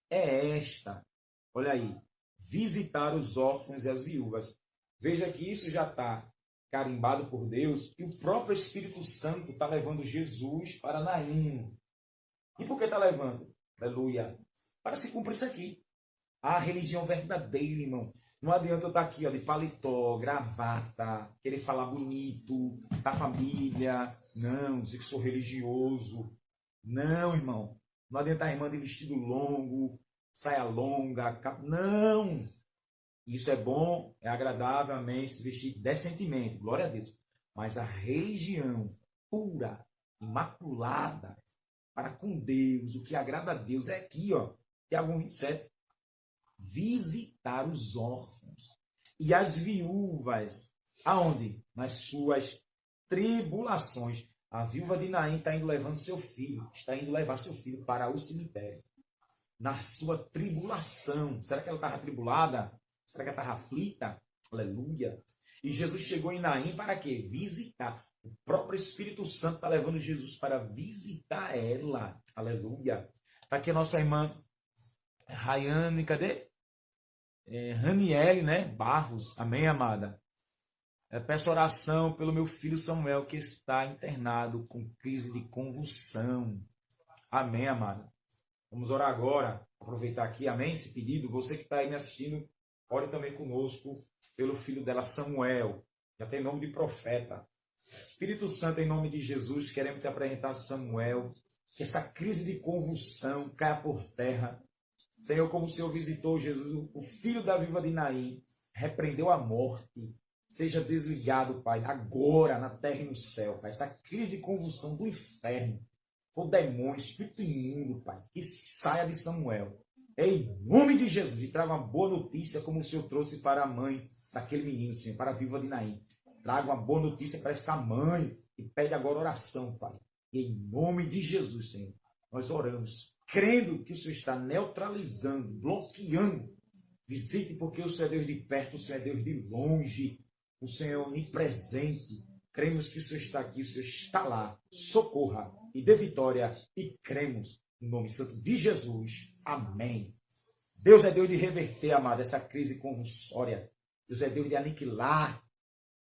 é esta. Olha aí, visitar os órfãos e as viúvas. Veja que isso já está carimbado por Deus e o próprio Espírito Santo está levando Jesus para Naim. E por que está levando? Aleluia. Para se cumprir isso aqui. A religião verdadeira, irmão. Não adianta eu estar aqui, ó, de paletó, gravata, querer falar bonito, tá família. Não, dizer que sou religioso. Não, irmão. Não adianta a irmã de vestido longo, saia longa, não. Isso é bom, é agradável, amém, se vestir decentemente, glória a Deus. Mas a religião pura, imaculada, para com Deus, o que agrada a Deus é aqui, ó, Tiago 1,27. Visitar os órfãos e as viúvas. Aonde? Nas suas tribulações. A viúva de Naim está indo levando seu filho, está indo levar seu filho para o cemitério. Na sua tribulação. Será que ela estava tribulada? Será que ela estava aflita? Aleluia. E Jesus chegou em Naim para quê? Visitar. O próprio Espírito Santo está levando Jesus para visitar ela. Aleluia. Está aqui a nossa irmã Rayane, cadê? Raniele, né? Barros. Amém, amada? Peço oração pelo meu filho Samuel, que está internado com crise de convulsão. Amém, amada? Vamos orar agora. Aproveitar aqui, amém? Esse pedido. Você que está aí me assistindo, ore também conosco pelo filho dela, Samuel. Já tem nome de profeta. Espírito Santo, em nome de Jesus, queremos te apresentar Samuel. Que essa crise de convulsão caia por terra. Senhor, como o Senhor visitou Jesus, o filho da viúva de Naim, repreendeu a morte. Seja desligado, Pai, agora, na terra e no céu, Pai. Essa crise de convulsão do inferno, o demônio, espírito imundo, Pai, que saia de Samuel. Em nome de Jesus, e traga uma boa notícia, como o Senhor trouxe para a mãe daquele menino, Senhor, para a viúva de Naim. Traga uma boa notícia para essa mãe e pede agora oração, Pai. Em nome de Jesus, Senhor, nós oramos, crendo que o Senhor está neutralizando, bloqueando. Visite, porque o Senhor é Deus de perto, o Senhor é Deus de longe, o Senhor é onipresente. Cremos que o Senhor está aqui, o Senhor está lá. Socorra e dê vitória. E cremos no nome santo de Jesus. Amém. Deus é Deus de reverter, amado, essa crise convulsória. Deus é Deus de aniquilar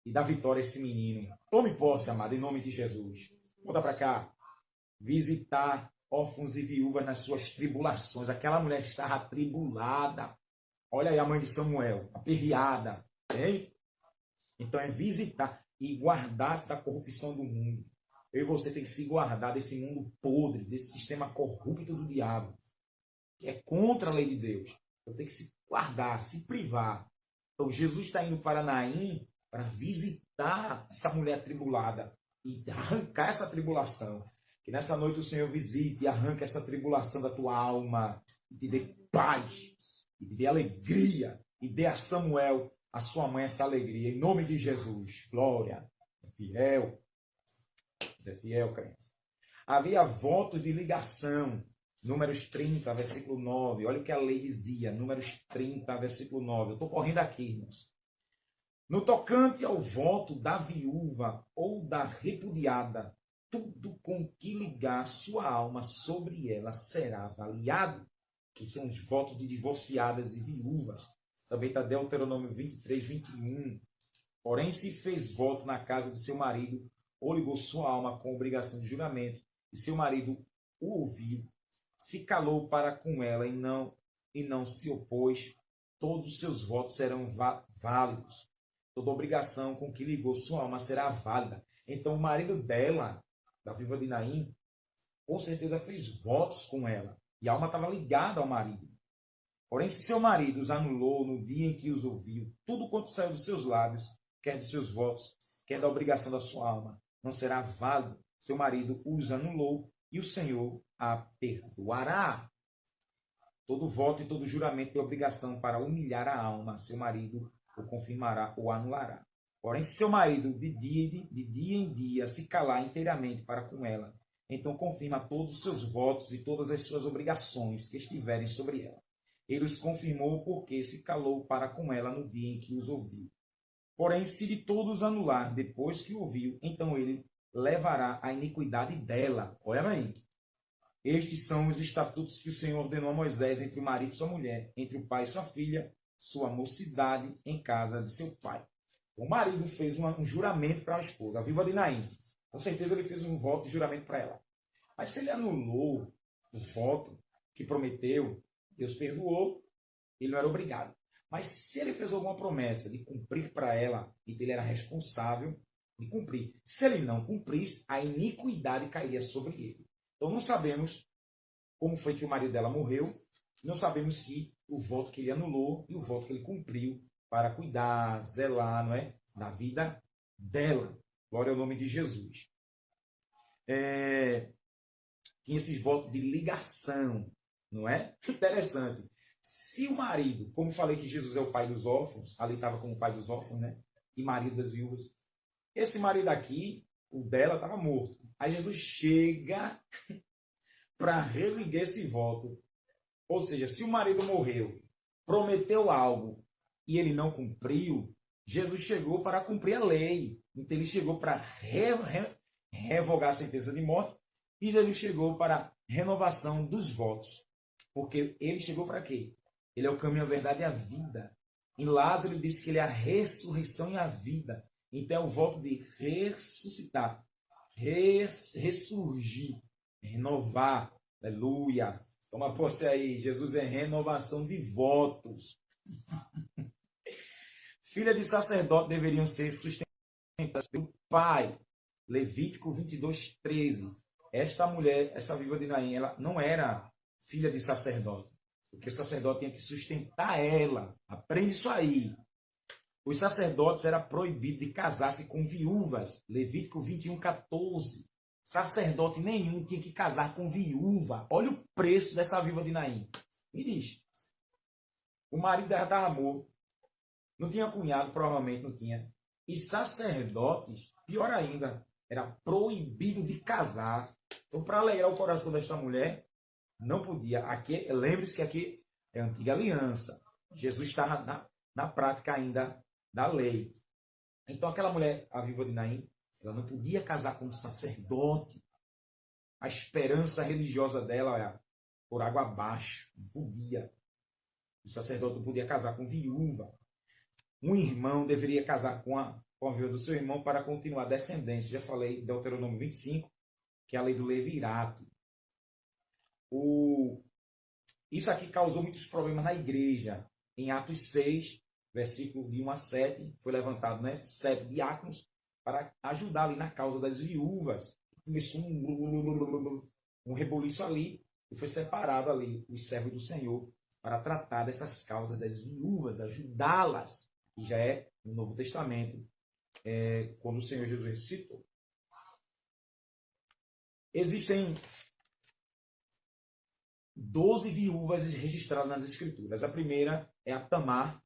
e dar vitória a esse menino. Tome posse, amado, em nome de Jesus. Volta para cá. Visitar órfãos e viúvas nas suas tribulações. Aquela mulher estava atribulada. Olha aí a mãe de Samuel, aperreada. Hein? Então é visitar e guardar-se da corrupção do mundo. Eu e você tem que se guardar desse mundo podre, desse sistema corrupto do diabo, que é contra a lei de Deus. Eu tenho que se guardar, se privar. Então Jesus está indo para Naim para visitar essa mulher atribulada e arrancar essa tribulação. Que nessa noite o Senhor visite e arranque essa tribulação da tua alma e te dê paz, e te dê alegria, e dê a Samuel, a sua mãe, essa alegria. Em nome de Jesus. Glória. É fiel. É fiel, crente. Havia votos de ligação. Números 30, versículo 9. Olha o que a lei dizia. Números 30, versículo 9. Eu estou correndo aqui, irmãos. No tocante ao voto da viúva ou da repudiada, tudo com que ligar sua alma sobre ela será avaliado. Que são os votos de divorciadas e viúvas. Também está Deuteronômio 23, 21. Porém, se fez voto na casa de seu marido, ou ligou sua alma com obrigação de juramento, e seu marido o ouviu, se calou para com ela e não se opôs, todos os seus votos serão válidos. Toda obrigação com que ligou sua alma será válida. Então, o marido dela, da viúva de Naim, com certeza fez votos com ela. E a alma estava ligada ao marido. Porém, se seu marido os anulou no dia em que os ouviu, tudo quanto saiu dos seus lábios, quer dos seus votos, quer da obrigação da sua alma, não será válido. Seu marido os anulou e o Senhor a perdoará. Todo voto e todo juramento de obrigação para humilhar a alma, seu marido o confirmará ou anulará. Porém, se seu marido de dia em dia se calar inteiramente para com ela, então confirma todos os seus votos e todas as suas obrigações que estiverem sobre ela. Ele os confirmou porque se calou para com ela no dia em que os ouviu. Porém, se de todos anular depois que ouviu, então ele levará a iniquidade dela. Olha aí. Estes são os estatutos que o Senhor ordenou a Moisés entre o marido e sua mulher, entre o pai e sua filha, sua mocidade em casa de seu pai. O marido fez um juramento para a esposa, a viúva de Naim. Com certeza ele fez um voto de juramento para ela. Mas se ele anulou o voto que prometeu, Deus perdoou, ele não era obrigado. Mas se ele fez alguma promessa de cumprir para ela, então ele era responsável de cumprir. Se ele não cumprisse, a iniquidade cairia sobre ele. Então não sabemos como foi que o marido dela morreu, não sabemos se o voto que ele anulou e o voto que ele cumpriu para cuidar, zelar, não é, da vida dela. Glória ao nome de Jesus. Tinha esses votos de ligação, não é? Interessante. Se o marido, como falei que Jesus é o pai dos órfãos, ali estava como pai dos órfãos, né? E marido das viúvas. Esse marido aqui, o dela, estava morto. Aí Jesus chega para religar esse voto. Ou seja, se o marido morreu, prometeu algo e ele não cumpriu, Jesus chegou para cumprir a lei. Então ele chegou para revogar a sentença de morte e Jesus chegou para a renovação dos votos. Porque ele chegou para quê? Ele é o caminho, a verdade e a vida. Em Lázaro ele disse que ele é a ressurreição e a vida. Então é o voto de ressuscitar, ressurgir, renovar. Aleluia. Toma posse aí. Jesus é renovação de votos. Filha de sacerdote deveriam ser sustentadas pelo pai. Levítico 22, 13. Esta mulher, essa viúva de Naim, ela não era filha de sacerdote. Porque o sacerdote tinha que sustentar ela. Aprende isso aí. Os sacerdotes era proibido de casar-se com viúvas. Levítico 21, 14. Sacerdote nenhum tinha que casar com viúva. Olha o preço dessa viúva de Naim. Me diz. O marido dela estava morto. Não tinha cunhado, provavelmente não tinha. E sacerdotes, pior ainda, era proibido de casar. Então, para alegrar o coração desta mulher, não podia. Aqui, lembre-se que aqui é a antiga aliança. Jesus estava na prática ainda da lei. Então, aquela mulher, a viúva de Naim, ela não podia casar com um sacerdote. A esperança religiosa dela era por água abaixo. Não podia. O sacerdote não podia casar com viúva. Um irmão deveria casar com a viúva do seu irmão para continuar a descendência. Já falei, Deuteronômio 25, que é a lei do levirato. Isso aqui causou muitos problemas na igreja. Em Atos 6, versículo de 1 a 7, foi levantado, né, 7 diáconos para ajudar ali na causa das viúvas. Começou um reboliço ali e foi separado ali os servos do Senhor para tratar dessas causas das viúvas, ajudá-las. Que já é no Novo Testamento, quando o Senhor Jesus ressuscitou. Existem 12 viúvas registradas nas Escrituras. A primeira é a Tamar,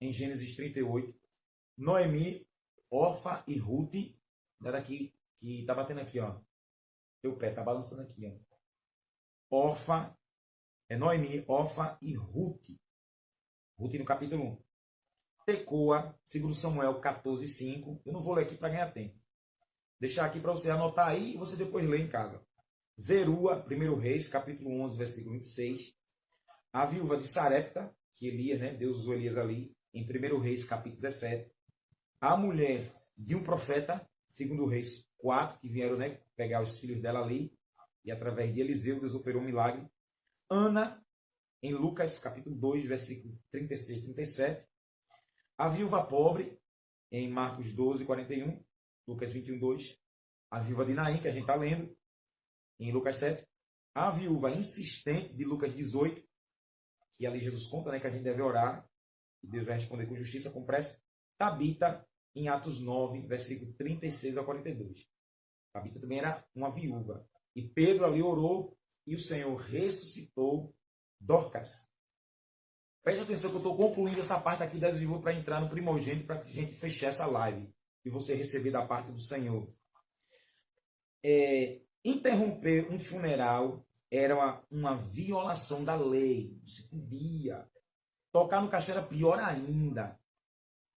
em Gênesis 38. Noemi, Orfa e Ruth. Era aqui, que está batendo aqui, ó. Teu pé está balançando aqui, ó. Orfa, Noemi, Orfa e Ruth. Ruth no capítulo 1. Tecoa, segundo Samuel 14, 5. Eu não vou ler aqui para ganhar tempo. Deixar aqui para você anotar aí e você depois lê em casa. Zerua, 1 Reis, capítulo 11, versículo 26. A viúva de Sarepta, que Elias, né? Deus usou Elias ali, em 1 Reis, capítulo 17. A mulher de um profeta, 2 Reis 4, que vieram, né, pegar os filhos dela ali, e através de Eliseu, Deus operou um milagre. Ana, em Lucas, capítulo 2, versículo 36 e 37. A viúva pobre, em Marcos 12, 41. Lucas 21, 2. A viúva de Naim, que a gente está lendo, em Lucas 7. A viúva insistente, de Lucas 18, que ali Jesus conta, né, que a gente deve orar, e Deus vai responder com justiça, com pressa. Tabita, em Atos 9, versículo 36 a 42. Tabita também era uma viúva. E Pedro ali orou, e o Senhor ressuscitou Dorcas. Preste atenção que eu estou concluindo essa parte aqui das viúvas para entrar no primogênito, para a gente fechar essa live e você receber da parte do Senhor. Interromper um funeral era uma violação da lei. Não se podia. Tocar no caixão era pior ainda.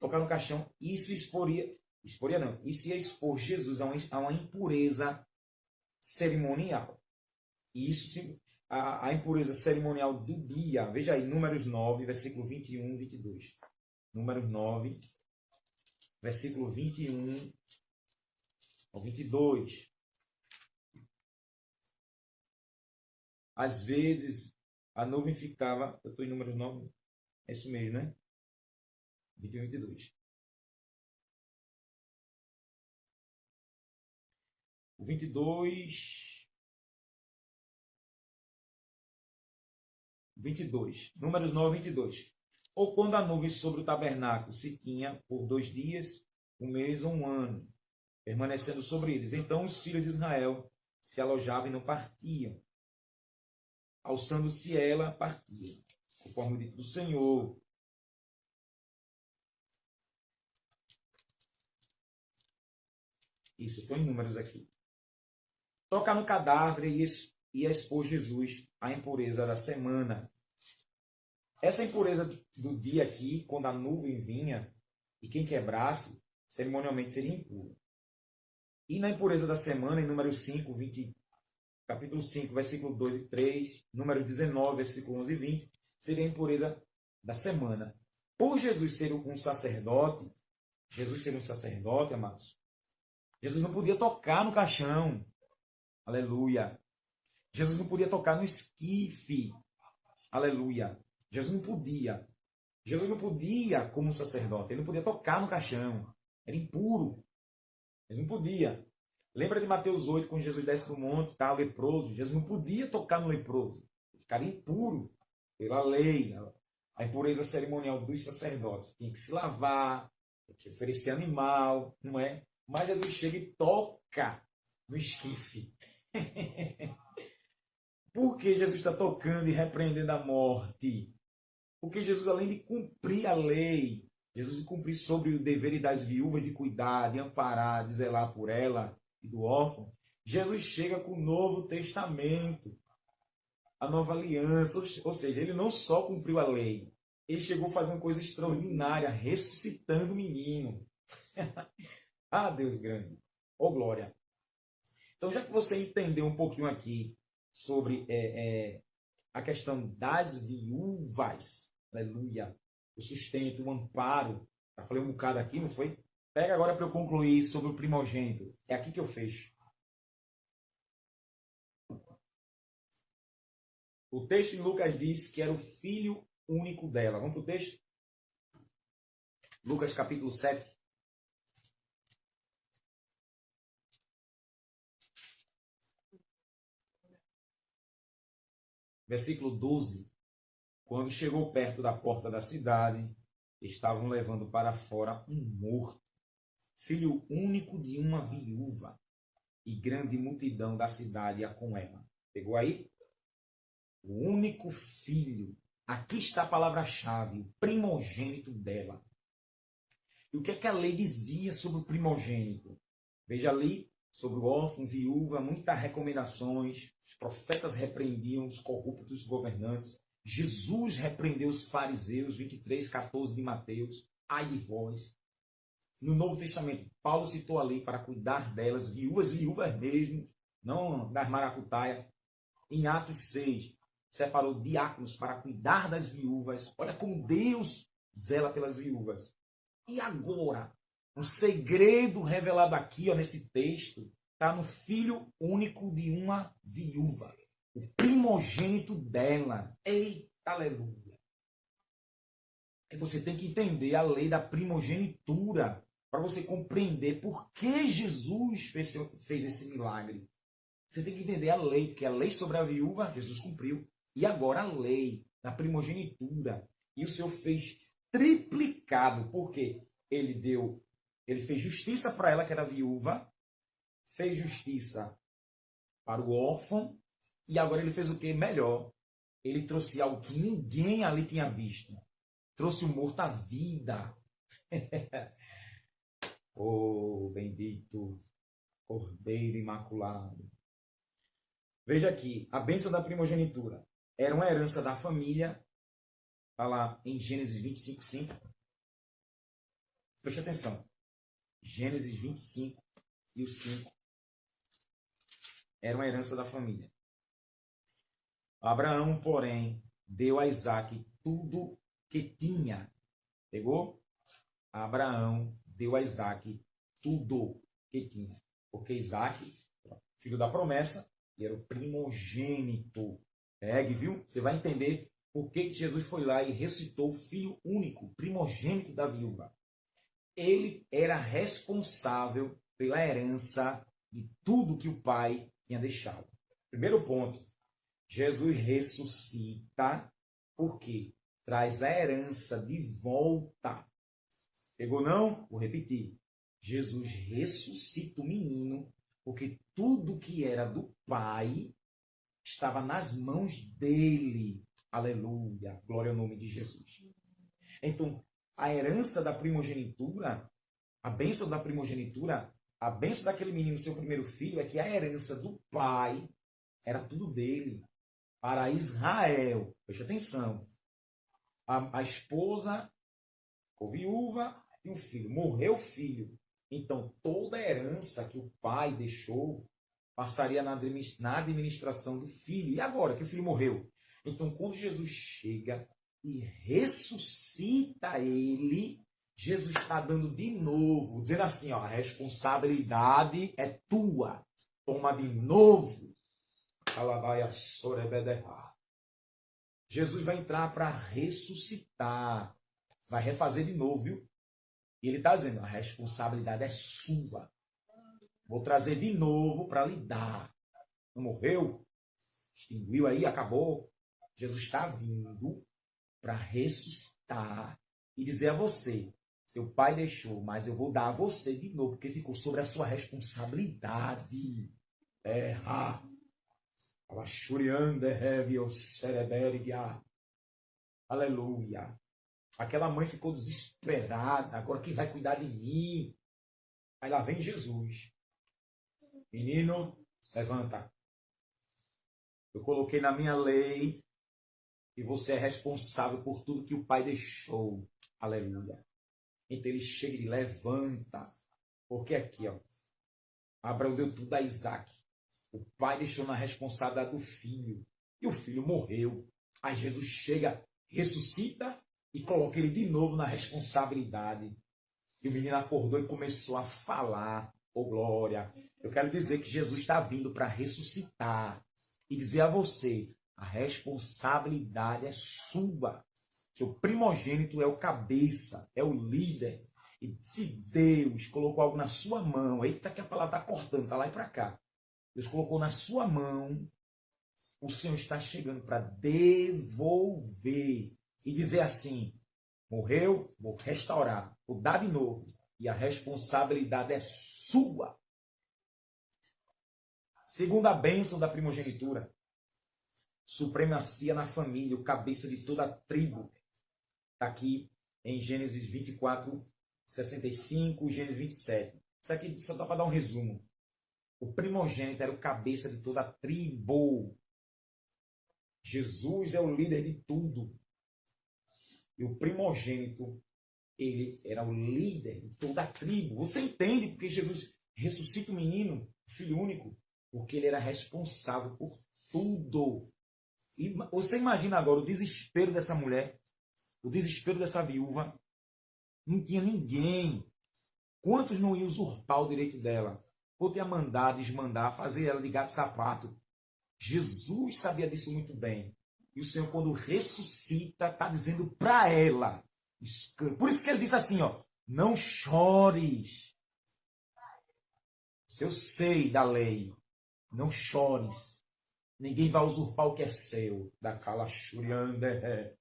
tocar no caixão, isso isso ia expor Jesus a uma impureza cerimonial. E isso, a impureza cerimonial do dia. Veja aí, Números 9, versículo 21 e 22. Números 9, versículo 21 ao 22. Às vezes, a nuvem ficava... Eu estou em Números 9, é isso mesmo, né? 21 e 22. O 22... 22. Números 9, 22. Ou quando a nuvem sobre o tabernáculo se tinha por 2 dias, um mês ou um ano, permanecendo sobre eles. Então os filhos de Israel se alojavam e não partiam. Alçando-se ela, partiam, conforme o dito do Senhor. Isso, estou em números aqui. Tocar no cadáver e expor Jesus à impureza da semana. Essa impureza do dia aqui, quando a nuvem vinha, e quem quebrasse, cerimonialmente seria impuro. E na impureza da semana, em número 5, capítulo 5, versículo 2 e 3, número 19, versículo 11 e 20, seria a impureza da semana. Por Jesus ser um sacerdote, amados, Jesus não podia tocar no caixão. Aleluia. Jesus não podia tocar no esquife. Aleluia. Jesus não podia. Jesus não podia, como sacerdote, ele não podia tocar no caixão. Era impuro. Ele não podia. Lembra de Mateus 8, quando Jesus desce do monte, tá leproso? Jesus não podia tocar no leproso. Ficaria impuro pela lei. A impureza cerimonial dos sacerdotes. Tinha que se lavar, tinha que oferecer animal, não é? Mas Jesus chega e toca no esquife. Por que Jesus está tocando e repreendendo a morte? Porque Jesus, além de cumprir a lei, Jesus cumprir sobre o dever das viúvas de cuidar, de amparar, de zelar por ela e do órfão, Jesus chega com o Novo Testamento, a nova aliança. Ou seja, ele não só cumpriu a lei, ele chegou a fazer uma coisa extraordinária, ressuscitando o menino. Ah, Deus grande. Oh, glória. Então, já que você entendeu um pouquinho aqui sobre a questão das viúvas, aleluia, o sustento, o amparo, já falei um bocado aqui, não foi? Pega agora para eu concluir sobre o primogênito. É aqui que eu fecho. O texto em Lucas diz que era o filho único dela. Vamos para o texto? Lucas capítulo 7. Versículo 12. Quando chegou perto da porta da cidade, estavam levando para fora um morto, filho único de uma viúva, e grande multidão da cidade ia com ela. Pegou aí? O único filho. Aqui está a palavra-chave, o primogênito dela. E o que é que a lei dizia sobre o primogênito? Veja ali, sobre o órfão, viúva, muitas recomendações. Os profetas repreendiam os corruptos governantes. Jesus repreendeu os fariseus, 23:14 de Mateus. Ai de vós. No Novo Testamento, Paulo citou a lei para cuidar delas, viúvas mesmo, não das maracutaias. Em Atos 6, separou diáconos para cuidar das viúvas. Olha como Deus zela pelas viúvas. E agora, um segredo revelado aqui, ó, nesse texto, está no filho único de uma viúva. O primogênito dela. Eita, aleluia. E você tem que entender a lei da primogenitura para você compreender por que Jesus fez esse milagre. Você tem que entender a lei, porque a lei sobre a viúva, Jesus cumpriu. E agora a lei da primogenitura. E o Senhor fez triplicado. Por quê? Ele fez justiça para ela, que era viúva, fez justiça para o órfão, e agora ele fez o que? Melhor. Ele trouxe algo que ninguém ali tinha visto. Trouxe o morto à vida. Oh, bendito Cordeiro Imaculado. Veja aqui, a bênção da primogenitura era uma herança da família. Está lá em Gênesis 25:5. Preste atenção. Gênesis 25 e o 5 era uma herança da família. Abraão, porém, deu a Isaque tudo que tinha. Pegou? Abraão deu a Isaque tudo que tinha. Porque Isaque, filho da promessa, era o primogênito. Pegue, viu? Você vai entender por que Jesus foi lá e ressuscitou o filho único, primogênito da viúva. Ele era responsável pela herança de tudo que o pai tinha deixado. Primeiro ponto, Jesus ressuscita porque traz a herança de volta. Pegou não? Vou repetir. Jesus ressuscita o menino porque tudo que era do pai estava nas mãos dele. Aleluia. Glória ao nome de Jesus. Então, a herança da primogenitura, a bênção da primogenitura, a bênção daquele menino, seu primeiro filho, é que a herança do pai era tudo dele. Para Israel. Preste atenção. A esposa ficou viúva e o filho. Morreu o filho. Então, toda a herança que o pai deixou passaria na administração do filho. E agora que o filho morreu? Então, quando Jesus chega e ressuscita ele, Jesus está dando de novo, dizendo assim, ó, a responsabilidade é tua. Toma de novo. Jesus vai entrar para ressuscitar. Vai refazer de novo, viu? E ele está dizendo, a responsabilidade é sua. Vou trazer de novo para lidar. Não morreu? Extinguiu aí, acabou. Jesus está vindo para ressuscitar e dizer a você, seu pai deixou, mas eu vou dar a você de novo, porque ficou sobre a sua responsabilidade. Aleluia. Aquela mãe ficou desesperada. Agora quem vai cuidar de mim? Aí lá vem Jesus. Menino, levanta. Eu coloquei na minha lei que você é responsável por tudo que o pai deixou. Aleluia. Então ele chega e levanta. Porque aqui, ó, Abraão deu tudo a Isaque. O pai deixou na responsabilidade do filho. E o filho morreu. Aí Jesus chega, ressuscita e coloca ele de novo na responsabilidade. E o menino acordou e começou a falar. Oh, glória. Eu quero dizer que Jesus está vindo para ressuscitar. E dizer a você, a responsabilidade é sua. Que o primogênito é o cabeça, é o líder. E se Deus colocou algo na sua mão, eita que a palavra está cortando, está lá e para cá. Deus colocou na sua mão, o Senhor está chegando para devolver e dizer assim, morreu, vou restaurar, vou dar de novo. E a responsabilidade é sua. Segunda bênção da primogenitura, supremacia na família, o cabeça de toda a tribo. Está aqui em Gênesis 24, 65, Gênesis 27. Isso aqui só dá para dar um resumo. O primogênito era o cabeça de toda a tribo. Jesus é o líder de tudo. E o primogênito, ele era o líder de toda a tribo. Você entende porque Jesus ressuscita o menino, o filho único? Porque ele era responsável por tudo. E você imagina agora o desespero dessa mulher, o desespero dessa viúva. Não tinha ninguém. Quantos não iam usurpar o direito dela? Ou tinha mandar, desmandar, fazer ela de gato e sapato. Jesus sabia disso muito bem. E o Senhor, quando ressuscita, está dizendo para ela. Por isso que ele disse assim, ó, não chores. Eu sei da lei. Não chores. Ninguém vai usurpar o que é seu. Da calachurianda.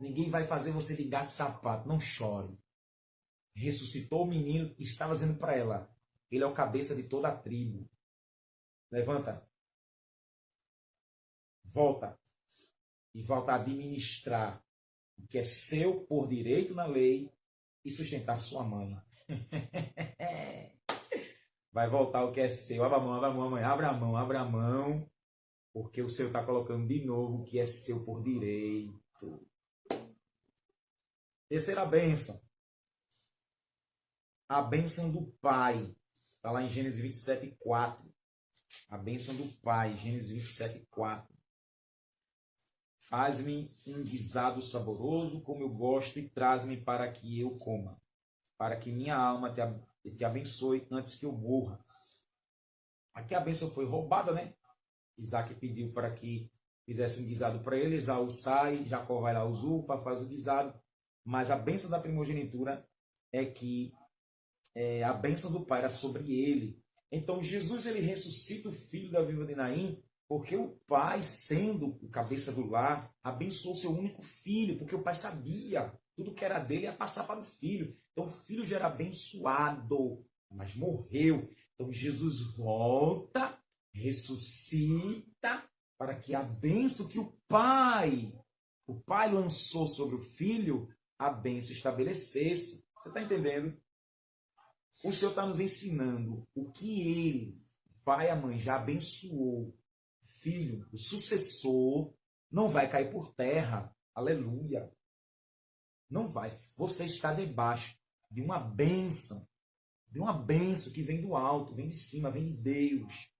Ninguém vai fazer você de gato e sapato. Não chore. Ressuscitou o menino e estava dizendo para ela, ele é o cabeça de toda a tribo. Levanta. Volta. E volta a administrar o que é seu por direito na lei e sustentar sua mãe. Vai voltar o que é seu. Abra a mão, mãe. Abra a mão. Porque o Senhor está colocando de novo o que é seu por direito. Terceira bênção. a bênção do Pai. Está lá em Gênesis 27, 4. A bênção do Pai, Gênesis 27, 4. Faz-me um guisado saboroso, como eu gosto, e traz-me para que eu coma, para que minha alma te abençoe antes que eu morra. Aqui a bênção foi roubada, né? Isaac pediu para que fizesse um guisado para ele, Esaú sai, Jacó vai lá, usurpa, faz o guisado, mas a bênção da primogenitura é que a bênção do Pai era sobre ele. Então Jesus ele ressuscita o filho da viúva de Naim, porque o pai, sendo o cabeça do lar, abençoou seu único filho, porque o pai sabia, tudo que era dele ia passar para o filho. Então o filho já era abençoado, mas morreu. Então Jesus volta, ressuscita, para que a bênção que o pai lançou sobre o filho, a bênção estabelecesse. Você está entendendo? O Senhor está nos ensinando o que ele, o pai e a mãe, já abençoou. Filho, o sucessor, não vai cair por terra. Aleluia. Não vai. Você está debaixo de uma bênção que vem do alto, vem de cima, vem de Deus.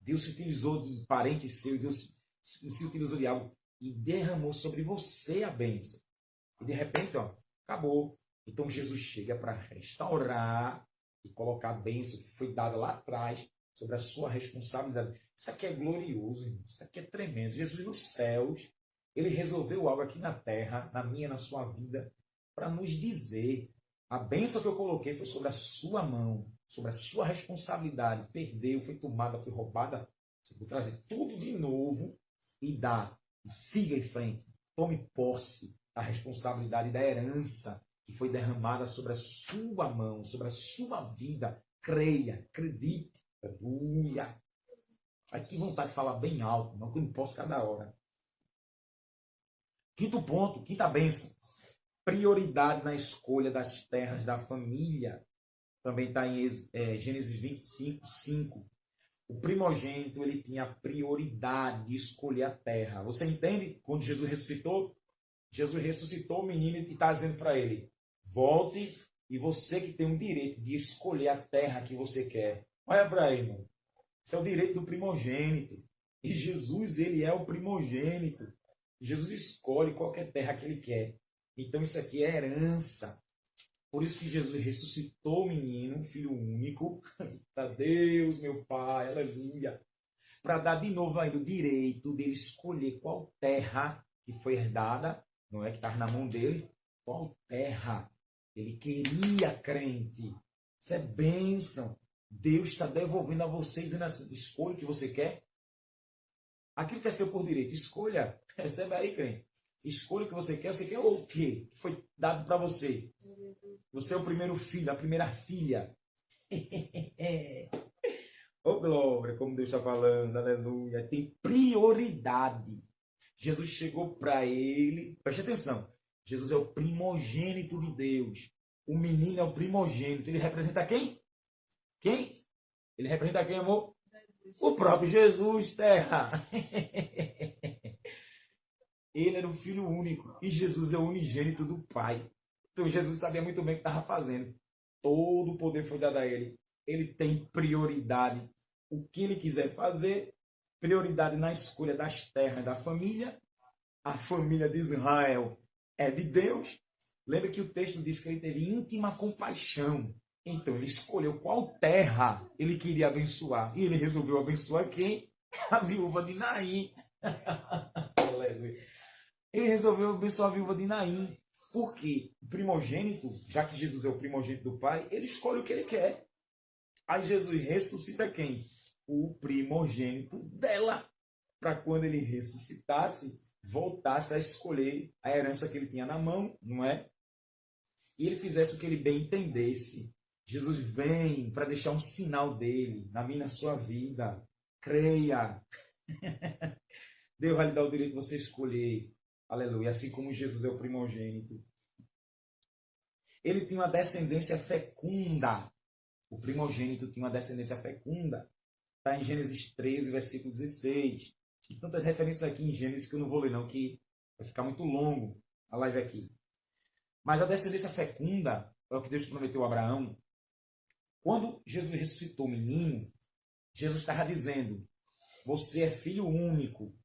Deus se utilizou de parente seu, Deus se utilizou de algo e derramou sobre você a bênção. E de repente, acabou. Então Jesus chega para restaurar e colocar a bênção que foi dada lá atrás sobre a sua responsabilidade. Isso aqui é glorioso, irmão. Isso aqui é tremendo. Jesus nos céus, ele resolveu algo aqui na terra, na minha, na sua vida, para nos dizer: a bênção que eu coloquei foi sobre a sua mão, sobre a sua responsabilidade. Perdeu, foi tomada, foi roubada. Você vou trazer tudo de novo e dá. E siga em frente. Tome posse da responsabilidade da herança que foi derramada sobre a sua mão, sobre a sua vida. Creia, acredite. Aleluia. Ai, que vontade de falar bem alto, não que eu não posso cada hora. Quinto ponto, quinta bênção. Prioridade na escolha das terras da família. Também está em Gênesis 25, 5. O primogênito ele tinha a prioridade de escolher a terra. Você entende? Quando Jesus ressuscitou o menino e está dizendo para ele: volte, e você que tem o direito de escolher a terra que você quer. Olha para aí, irmão. Isso é o direito do primogênito. E Jesus, ele é o primogênito. Jesus escolhe qualquer terra que ele quer. Então isso aqui é herança. Por isso que Jesus ressuscitou o menino, filho único. Deus, meu Pai, aleluia. Para dar de novo a ele o direito dele escolher qual terra que foi herdada, não é que estava na mão dele, qual terra ele queria, crente. Isso é bênção. Deus está devolvendo a vocês, dizendo assim: escolha o que você quer. Aquilo que é seu por direito, escolha. Recebe aí, crente. Escolha o que você quer o quê? Que foi dado para você. Você é o primeiro filho, a primeira filha. Oh, glória, como Deus está falando, aleluia. Tem prioridade. Jesus chegou para ele, preste atenção, Jesus é o primogênito de Deus. O menino é o primogênito. Ele representa quem? Quem? Ele representa quem, amor? O próprio Jesus, terra. Ele era o filho único. E Jesus é o unigênito do Pai. Então Jesus sabia muito bem o que estava fazendo. Todo o poder foi dado a ele. Ele tem prioridade. O que ele quiser fazer, prioridade na escolha das terras da família. A família de Israel é de Deus. Lembra que o texto diz que ele teve íntima compaixão. Então ele escolheu qual terra ele queria abençoar. E ele resolveu abençoar quem? A viúva de Naim. Ele resolveu abençoar a viúva de Naim. Porque o primogênito, já que Jesus é o primogênito do Pai, ele escolhe o que ele quer. Aí Jesus ressuscita quem? O primogênito dela. Para quando ele ressuscitasse, voltasse a escolher a herança que ele tinha na mão, não é? E ele fizesse o que ele bem entendesse. Jesus vem para deixar um sinal dele na minha e na sua vida. Creia. Deus vai lhe dar o direito de você escolher. Aleluia. Assim como Jesus é o primogênito. Ele tinha uma descendência fecunda. O primogênito tinha uma descendência fecunda. Está em Gênesis 13, versículo 16. Tem tantas referências aqui em Gênesis que eu não vou ler não, que vai ficar muito longo a live aqui. Mas a descendência fecunda é o que Deus prometeu a Abraão. Quando Jesus ressuscitou o menino, Jesus estava dizendo, você é filho único,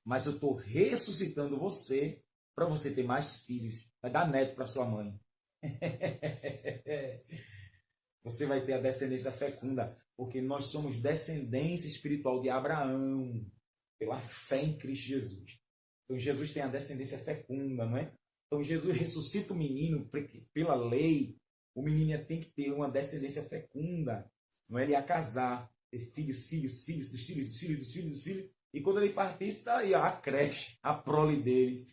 mas eu estou ressuscitando você para você ter mais filhos. Vai dar neto para sua mãe. Você vai ter a descendência fecunda, porque nós somos descendência espiritual de Abraão, pela fé em Cristo Jesus. Então Jesus tem a descendência fecunda, não é? Então Jesus ressuscita o menino pela lei. O menino tem que ter uma descendência fecunda. Não é? Ele ia casar, ter filhos, filhos, filhos, dos filhos, dos filhos, dos filhos, dos filhos. E quando ele partisse, está aí a creche, a prole dele.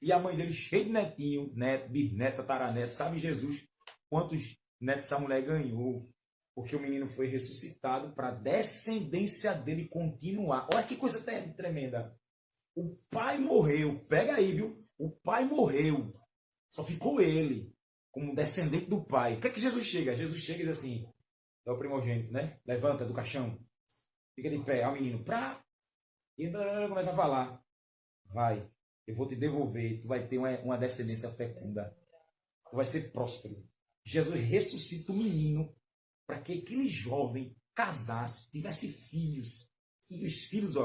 E a mãe dele cheia de netinho, neto, bisneta, taraneto. Sabe Jesus quantos netos essa mulher ganhou? Porque o menino foi ressuscitado para a descendência dele continuar. Olha que coisa tremenda. O pai morreu. Pega aí, viu? O pai morreu. Só ficou ele, como descendente do pai. O que é que Jesus chega? Jesus chega e diz assim, é o primogênito, né? Levanta do caixão. Fica de pé. Ó, menino. E começa a falar. Vai. Eu vou te devolver. Tu vai ter uma descendência fecunda. Tu vai ser próspero. Jesus ressuscita o menino para que aquele jovem casasse, tivesse filhos. E os filhos,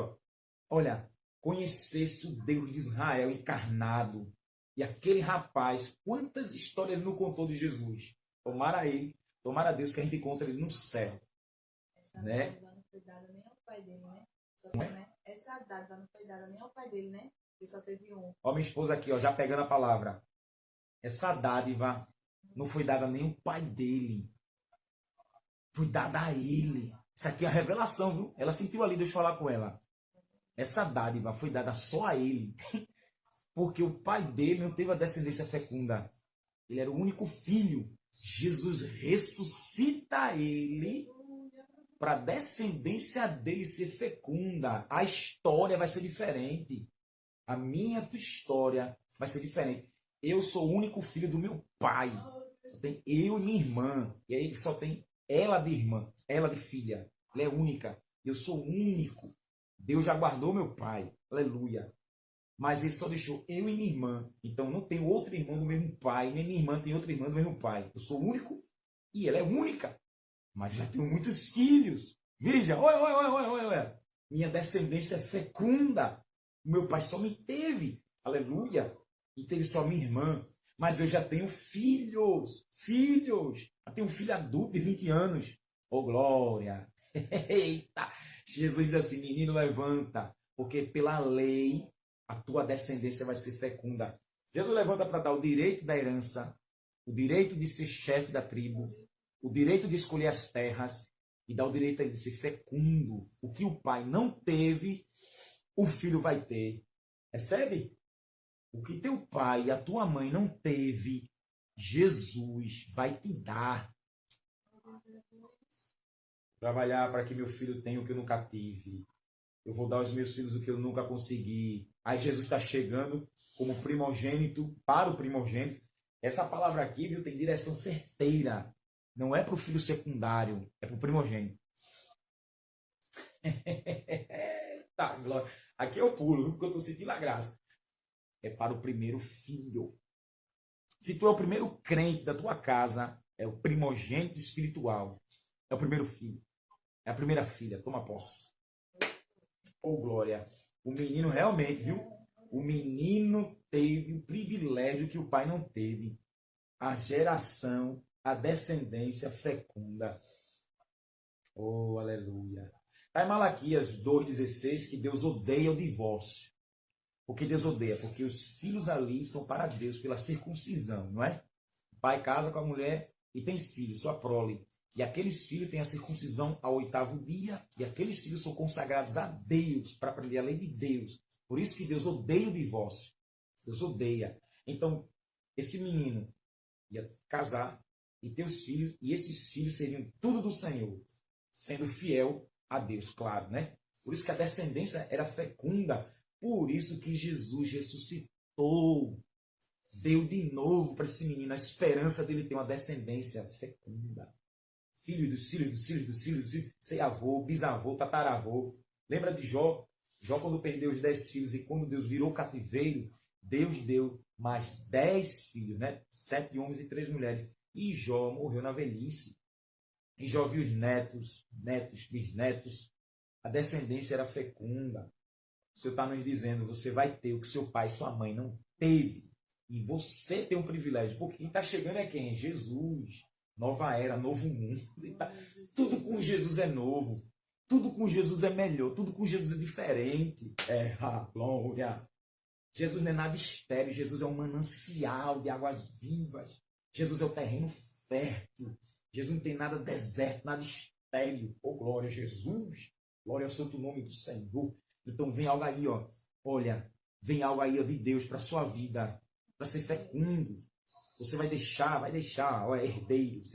olha, conhecesse o Deus de Israel encarnado. E aquele rapaz, quantas histórias ele não contou de Jesus? Tomara a Deus que a gente encontre ele no céu. Essa né? dádiva não foi dada nem ao pai dele, né? Não é? Né? Essa dádiva não foi dada nem ao pai dele, né? Ele só teve um. Ó, minha esposa aqui, já pegando a palavra. Essa dádiva não foi dada nem ao pai dele. Foi dada a ele. Isso aqui é a revelação, viu? Ela sentiu ali Deus falar com ela. Essa dádiva foi dada só a ele. Porque o pai dele não teve a descendência fecunda. Ele era o único filho. Jesus ressuscita ele para a descendência dele ser fecunda. A história vai ser diferente. A minha tua história vai ser diferente. Eu sou o único filho do meu pai. Só tem eu e minha irmã. E aí só tem ela de irmã, ela de filha. Ela é única. Eu sou o único. Deus já guardou meu pai. Aleluia. Mas ele só deixou eu e minha irmã. Então não tem outro irmão do mesmo pai, nem minha irmã tem outra irmã do mesmo pai. Eu sou o único e ela é única. Mas já tenho muitos filhos. Veja, olha. Minha descendência é fecunda. Meu pai só me teve. Aleluia. E teve só minha irmã. Mas eu já tenho filhos. Filhos. Eu tenho um filho adulto de 20 anos. Oh, glória. Eita. Jesus diz assim, menino, levanta. Porque pela lei a tua descendência vai ser fecunda. Jesus levanta para dar o direito da herança, o direito de ser chefe da tribo, o direito de escolher as terras e dá o direito a ele de ser fecundo. O que o pai não teve, o filho vai ter. Percebe? O que teu pai e a tua mãe não teve, Jesus vai te dar. Trabalhar para que meu filho tenha o que eu nunca tive. Eu vou dar aos meus filhos o que eu nunca consegui. Aí Jesus está chegando como primogênito, para o primogênito. Essa palavra aqui, viu, tem direção certeira. Não é para o filho secundário, é para o primogênito. Tá, glória. Aqui eu pulo, viu, porque eu estou sentindo a graça. É para o primeiro filho. Se tu é o primeiro crente da tua casa, é o primogênito espiritual. É o primeiro filho. É a primeira filha. Toma posse. Oh, glória. O menino realmente, viu? O menino teve o privilégio que o pai não teve. A geração, a descendência fecunda. Oh, aleluia. Está em Malaquias 2,16 que Deus odeia o divórcio. Por que Deus odeia? Porque os filhos ali são para Deus pela circuncisão, não é? O pai casa com a mulher e tem filho, sua prole. E aqueles filhos têm a circuncisão ao 8º dia. E aqueles filhos são consagrados a Deus, para aprender a lei de Deus. Por isso que Deus odeia o divórcio. Deus odeia. Então, esse menino ia casar e ter os filhos. E esses filhos seriam tudo do Senhor. Sendo fiel a Deus, claro, né? Por isso que a descendência era fecunda. Por isso que Jesus ressuscitou. Deu de novo para esse menino a esperança dele ter uma descendência fecunda. Filho dos filhos, dos filhos, dos filhos, dos filhos, sei avô, bisavô, tataravô. Lembra de Jó? Jó, quando perdeu os 10 filhos e quando Deus virou cativeiro, Deus deu mais 10 filhos, né? 7 homens e 3 mulheres. E Jó morreu na velhice. E já ouviu os netos, bisnetos. A descendência era fecunda. O Senhor está nos dizendo, você vai ter o que seu pai e sua mãe não teve. E você tem um privilégio. Porque quem está chegando é quem? Jesus. Nova era, novo mundo. Tudo com Jesus é novo. Tudo com Jesus é melhor. Tudo com Jesus é diferente. Glória. Jesus não é nada estéril. Jesus é um manancial de águas vivas. Jesus é o terreno fértil. Jesus não tem nada deserto, nada estéril. Oh, glória a Jesus. Glória ao santo nome do Senhor. Então vem algo aí, ó. Olha, vem algo aí ó, de Deus para a sua vida. Para ser fecundo. Você vai deixar, ó, herdeiros.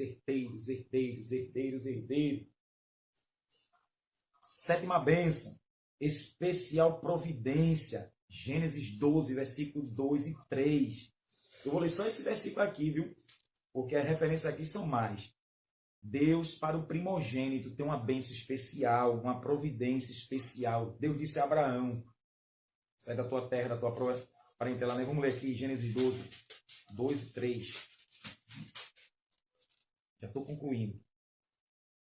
Sétima bênção. Especial providência. Gênesis 12, versículos 2 e 3. Eu vou ler só esse versículo aqui, viu? Porque a referência aqui são mais. Deus, para o primogênito, tem uma bênção especial, uma providência especial. Deus disse a Abraão, sai da tua terra, da tua parentela. Vamos ler aqui, Gênesis 12, 2 e 3. Já estou concluindo.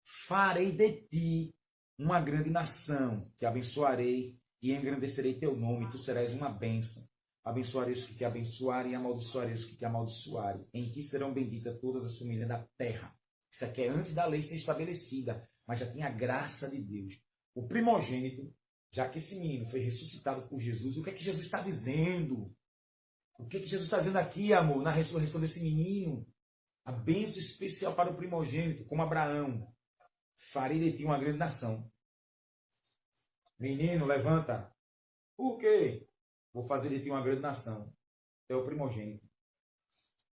Farei de ti uma grande nação, te abençoarei e engrandecerei teu nome, tu serás uma bênção. Abençoarei os que te abençoarem e amaldiçoarei os que te amaldiçoarem. Em ti serão benditas todas as famílias da terra. Isso aqui é antes da lei ser estabelecida, mas já tem a graça de Deus. O primogênito, já que esse menino foi ressuscitado por Jesus, o que é que Jesus está dizendo? O que é que Jesus está dizendo aqui, amor, na ressurreição desse menino? A bênção especial para o primogênito, como Abraão. Farei de ti uma grande nação. Menino, levanta. Por quê? Vou fazer de ti uma grande nação. É o primogênito.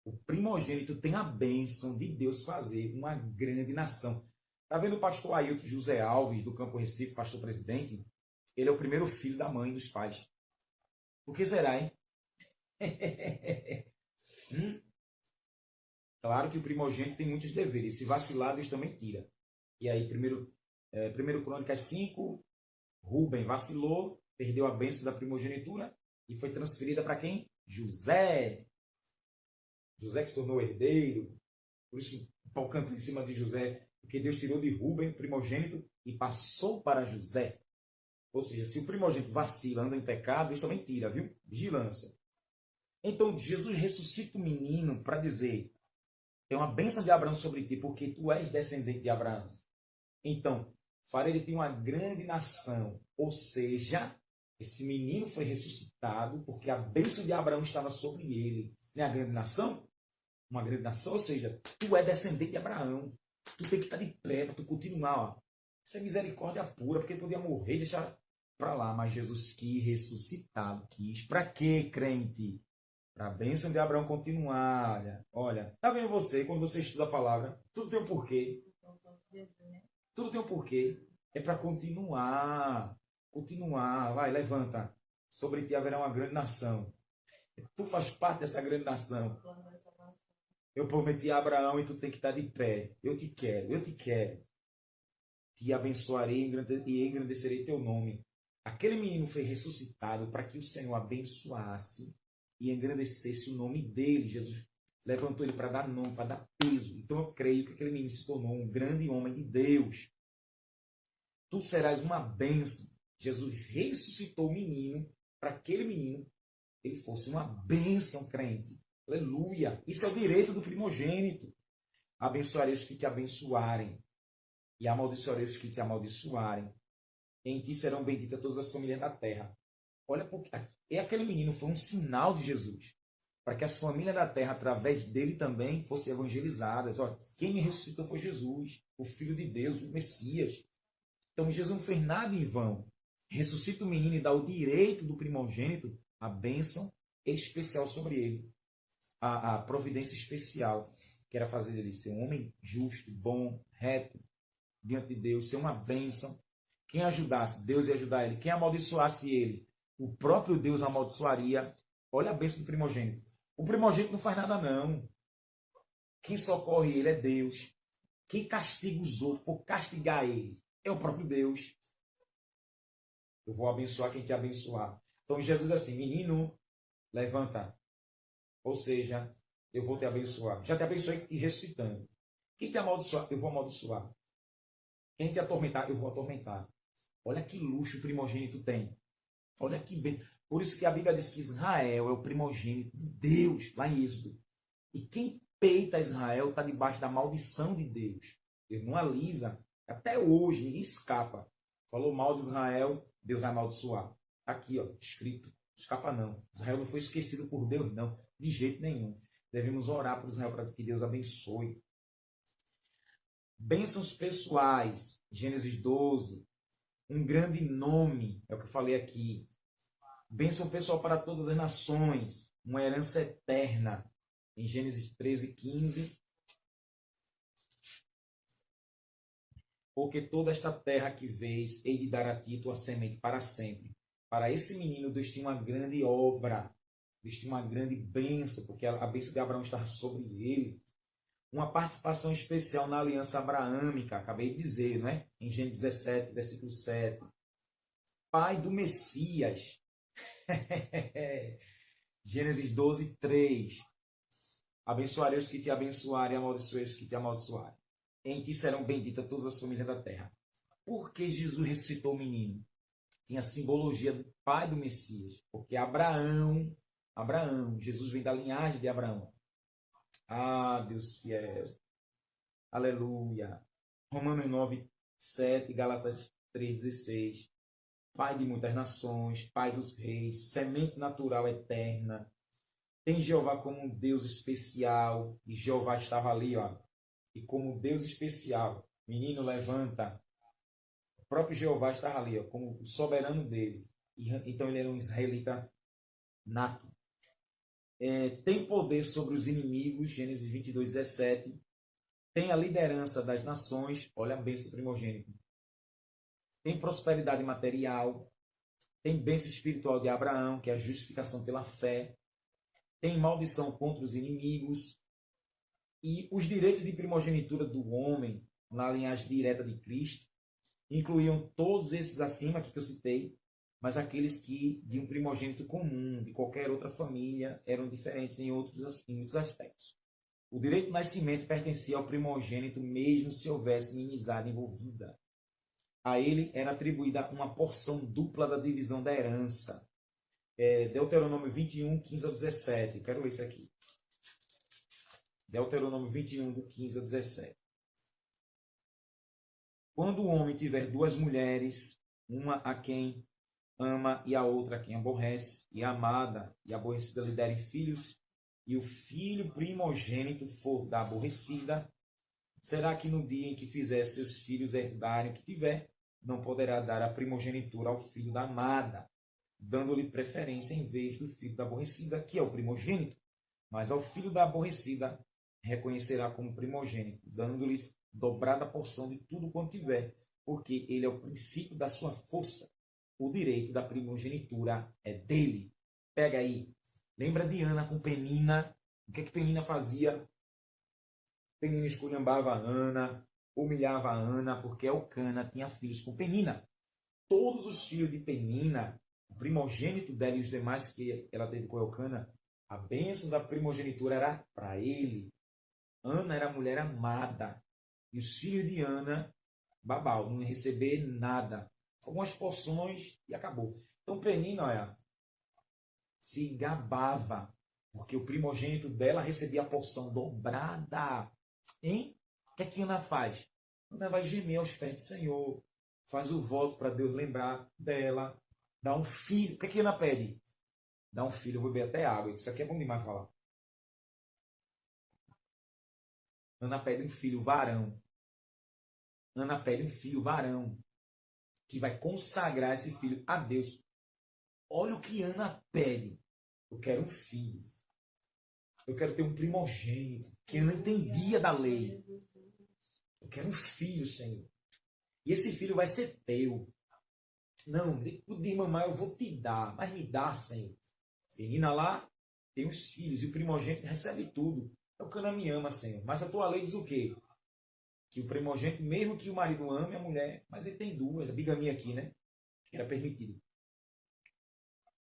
O primogênito tem a bênção de Deus fazer uma grande nação. Está vendo o pastor Ailton José Alves, do Campo Recife, pastor presidente? Ele é o primeiro filho da mãe e dos pais. Por que será, hein? Claro que o primogênito tem muitos deveres. Se vacilar, Deus também tira. E aí, primeiro Crônicas 5, Rubem vacilou, perdeu a bênção da primogenitura e foi transferida para quem? José. José que se tornou herdeiro. Por isso o pau cantou em cima de José, porque Deus tirou de Rubem, primogênito, e passou para José. Ou seja, se o primogênito vacila, anda em pecado, Deus também tira, viu? Vigilância. Então Jesus ressuscita o menino para dizer, tem uma bênção de Abraão sobre ti, porque tu és descendente de Abraão. Então, farei de ti uma grande nação. Ou seja, esse menino foi ressuscitado porque a bênção de Abraão estava sobre ele. Não é a grande nação? Uma grande nação, ou seja, tu é descendente de Abraão. Tu tem que estar de pé para tu continuar. Ó. Isso é misericórdia pura, porque ele podia morrer e deixar para lá. Mas Jesus quis ressuscitar. Quis. Para quê, crente? Para a bênção de Abraão continuar. Olha, tá vendo você, quando você estuda a palavra, tudo tem um porquê. Tudo tem um porquê. É para continuar. Continuar. Vai, levanta. Sobre ti haverá uma grande nação. Tu faz parte dessa grande nação. Eu prometi a Abraão e tu tem que estar de pé. Eu te quero, eu te quero. Te abençoarei e engrandecerei teu nome. Aquele menino foi ressuscitado para que o Senhor abençoasse e engrandecesse o nome dele. Jesus levantou ele para dar nome, para dar peso. Então eu creio que aquele menino se tornou um grande homem de Deus. Tu serás uma bênção. Jesus ressuscitou o menino para aquele menino ele fosse uma bênção, crente. Aleluia. Isso é o direito do primogênito. Abençoarei os que te abençoarem e amaldiçoarei os que te amaldiçoarem. Em ti serão benditas todas as famílias da terra. Olha, porque aquele menino foi um sinal de Jesus. Para que as famílias da terra, através dele também, fossem evangelizadas. Olha, quem me ressuscitou foi Jesus, o Filho de Deus, o Messias. Então Jesus não fez nada em vão. Ressuscita o menino e dá o direito do primogênito, a bênção especial sobre ele. A providência especial, que era fazer dele ser um homem justo, bom, reto, diante de Deus, ser uma bênção. Quem ajudasse, Deus ia ajudar ele. Quem amaldiçoasse ele, o próprio Deus amaldiçoaria. Olha a bênção do primogênito. O primogênito não faz nada, não. Quem socorre ele é Deus. Quem castiga os outros por castigar ele é o próprio Deus. Eu vou abençoar quem te abençoar. Então Jesus é assim, menino, levanta. Ou seja, eu vou te abençoar. Já te abençoei te ressuscitando. Quem te amaldiçoar, eu vou amaldiçoar. Quem te atormentar, eu vou atormentar. Olha que luxo o primogênito tem. Olha que bem. Por isso que a Bíblia diz que Israel é o primogênito de Deus, lá em Êxodo. E quem peita Israel está debaixo da maldição de Deus. Deus não alisa. Até hoje, ninguém escapa. Falou mal de Israel, Deus vai amaldiçoar. Aqui, ó, escrito. Escapa não. Israel não foi esquecido por Deus, não. De jeito nenhum. Devemos orar por Israel para que Deus abençoe. Bênçãos pessoais. Gênesis 12. Um grande nome. É o que eu falei aqui. Bênção pessoal para todas as nações. Uma herança eterna. Em Gênesis 13, 15. Porque toda esta terra que vês, hei de dar a ti tua semente para sempre. Para esse menino, Deus tinha uma grande obra. Deus tinha uma grande bênção, porque a bênção de Abraão estava sobre ele. Uma participação especial na aliança abraâmica, acabei de dizer, não é? Em Gênesis 17, versículo 7. Pai do Messias. Gênesis 12, 3. Abençoarei os que te abençoarem, amaldiçoarei os que te amaldiçoarem. Em ti serão benditas todas as famílias da terra. Por que Jesus ressuscitou o menino? Tinha a simbologia do pai do Messias. Porque Abraão, Jesus vem da linhagem de Abraão. Ah, Deus fiel. Aleluia. Romanos 9, 7, Gálatas 3, 16. Pai de muitas nações, Pai dos reis, semente natural eterna. Tem Jeová como um Deus especial. E Jeová estava ali, ó. E como Deus especial, menino, levanta. O próprio Jeová estava ali, ó, como o soberano dele. E, então ele era um israelita nato. Tem poder sobre os inimigos, Gênesis 22, 17. Tem a liderança das nações, olha a bênção primogênita. Tem prosperidade material. Tem bênção espiritual de Abraão, que é a justificação pela fé. Tem maldição contra os inimigos. E os direitos de primogenitura do homem, na linhagem direta de Cristo, incluíam todos esses acima que eu citei, mas aqueles que de um primogênito comum, de qualquer outra família, eram diferentes em muitos aspectos. O direito do nascimento pertencia ao primogênito, mesmo se houvesse inimizade envolvida. A ele era atribuída uma porção dupla da divisão da herança. Deuteronômio 21, 15 a 17. Quero ler isso aqui. Deuteronômio 21, do 15 a 17. Quando o homem tiver duas mulheres, uma a quem ama e a outra a quem aborrece, e a amada e a aborrecida lhe derem filhos, e o filho primogênito for da aborrecida, será que no dia em que fizer seus filhos herdarem o que tiver, não poderá dar a primogenitura ao filho da amada, dando-lhe preferência em vez do filho da aborrecida, que é o primogênito, mas ao filho da aborrecida reconhecerá como primogênito, dando-lhes dobrada porção de tudo quanto tiver, porque ele é o princípio da sua força. O direito da primogenitura é dele. Pega aí. Lembra de Ana com Penina? O que Penina fazia? Penina esculhambava a Ana, humilhava a Ana, porque Elcana tinha filhos com Penina. Todos os filhos de Penina, o primogênito dela e os demais que ela teve com Elcana, a bênção da primogenitura era para ele. Ana era a mulher amada. E os filhos de Ana, babau, não ia receber nada. Algumas porções e acabou. Então Penina, olha, se gabava, porque o primogênito dela recebia a porção dobrada. Hein? O que é que Ana faz? Ana vai gemer aos pés do Senhor, faz o voto para Deus lembrar dela, dá um filho. O que é que Ana pede? Dá um filho, eu vou beber até água. Isso aqui é bom demais falar. Ana pede um filho varão. Ana pede um filho varão, que vai consagrar esse filho a Deus. Olha o que Ana pede. Eu quero um filho. Eu quero ter um primogênito, que Ana entendia da lei. Eu quero um filho, Senhor. E esse filho vai ser teu. Não, de mamãe eu vou te dar, mas me dá, Senhor. Menina lá tem os filhos e o primogênito recebe tudo. É o que Ana me ama, Senhor. Mas a tua lei diz o quê? Que o primogênito, mesmo que o marido ame a mulher, mas ele tem duas, a bigamia aqui, né? Que era permitido.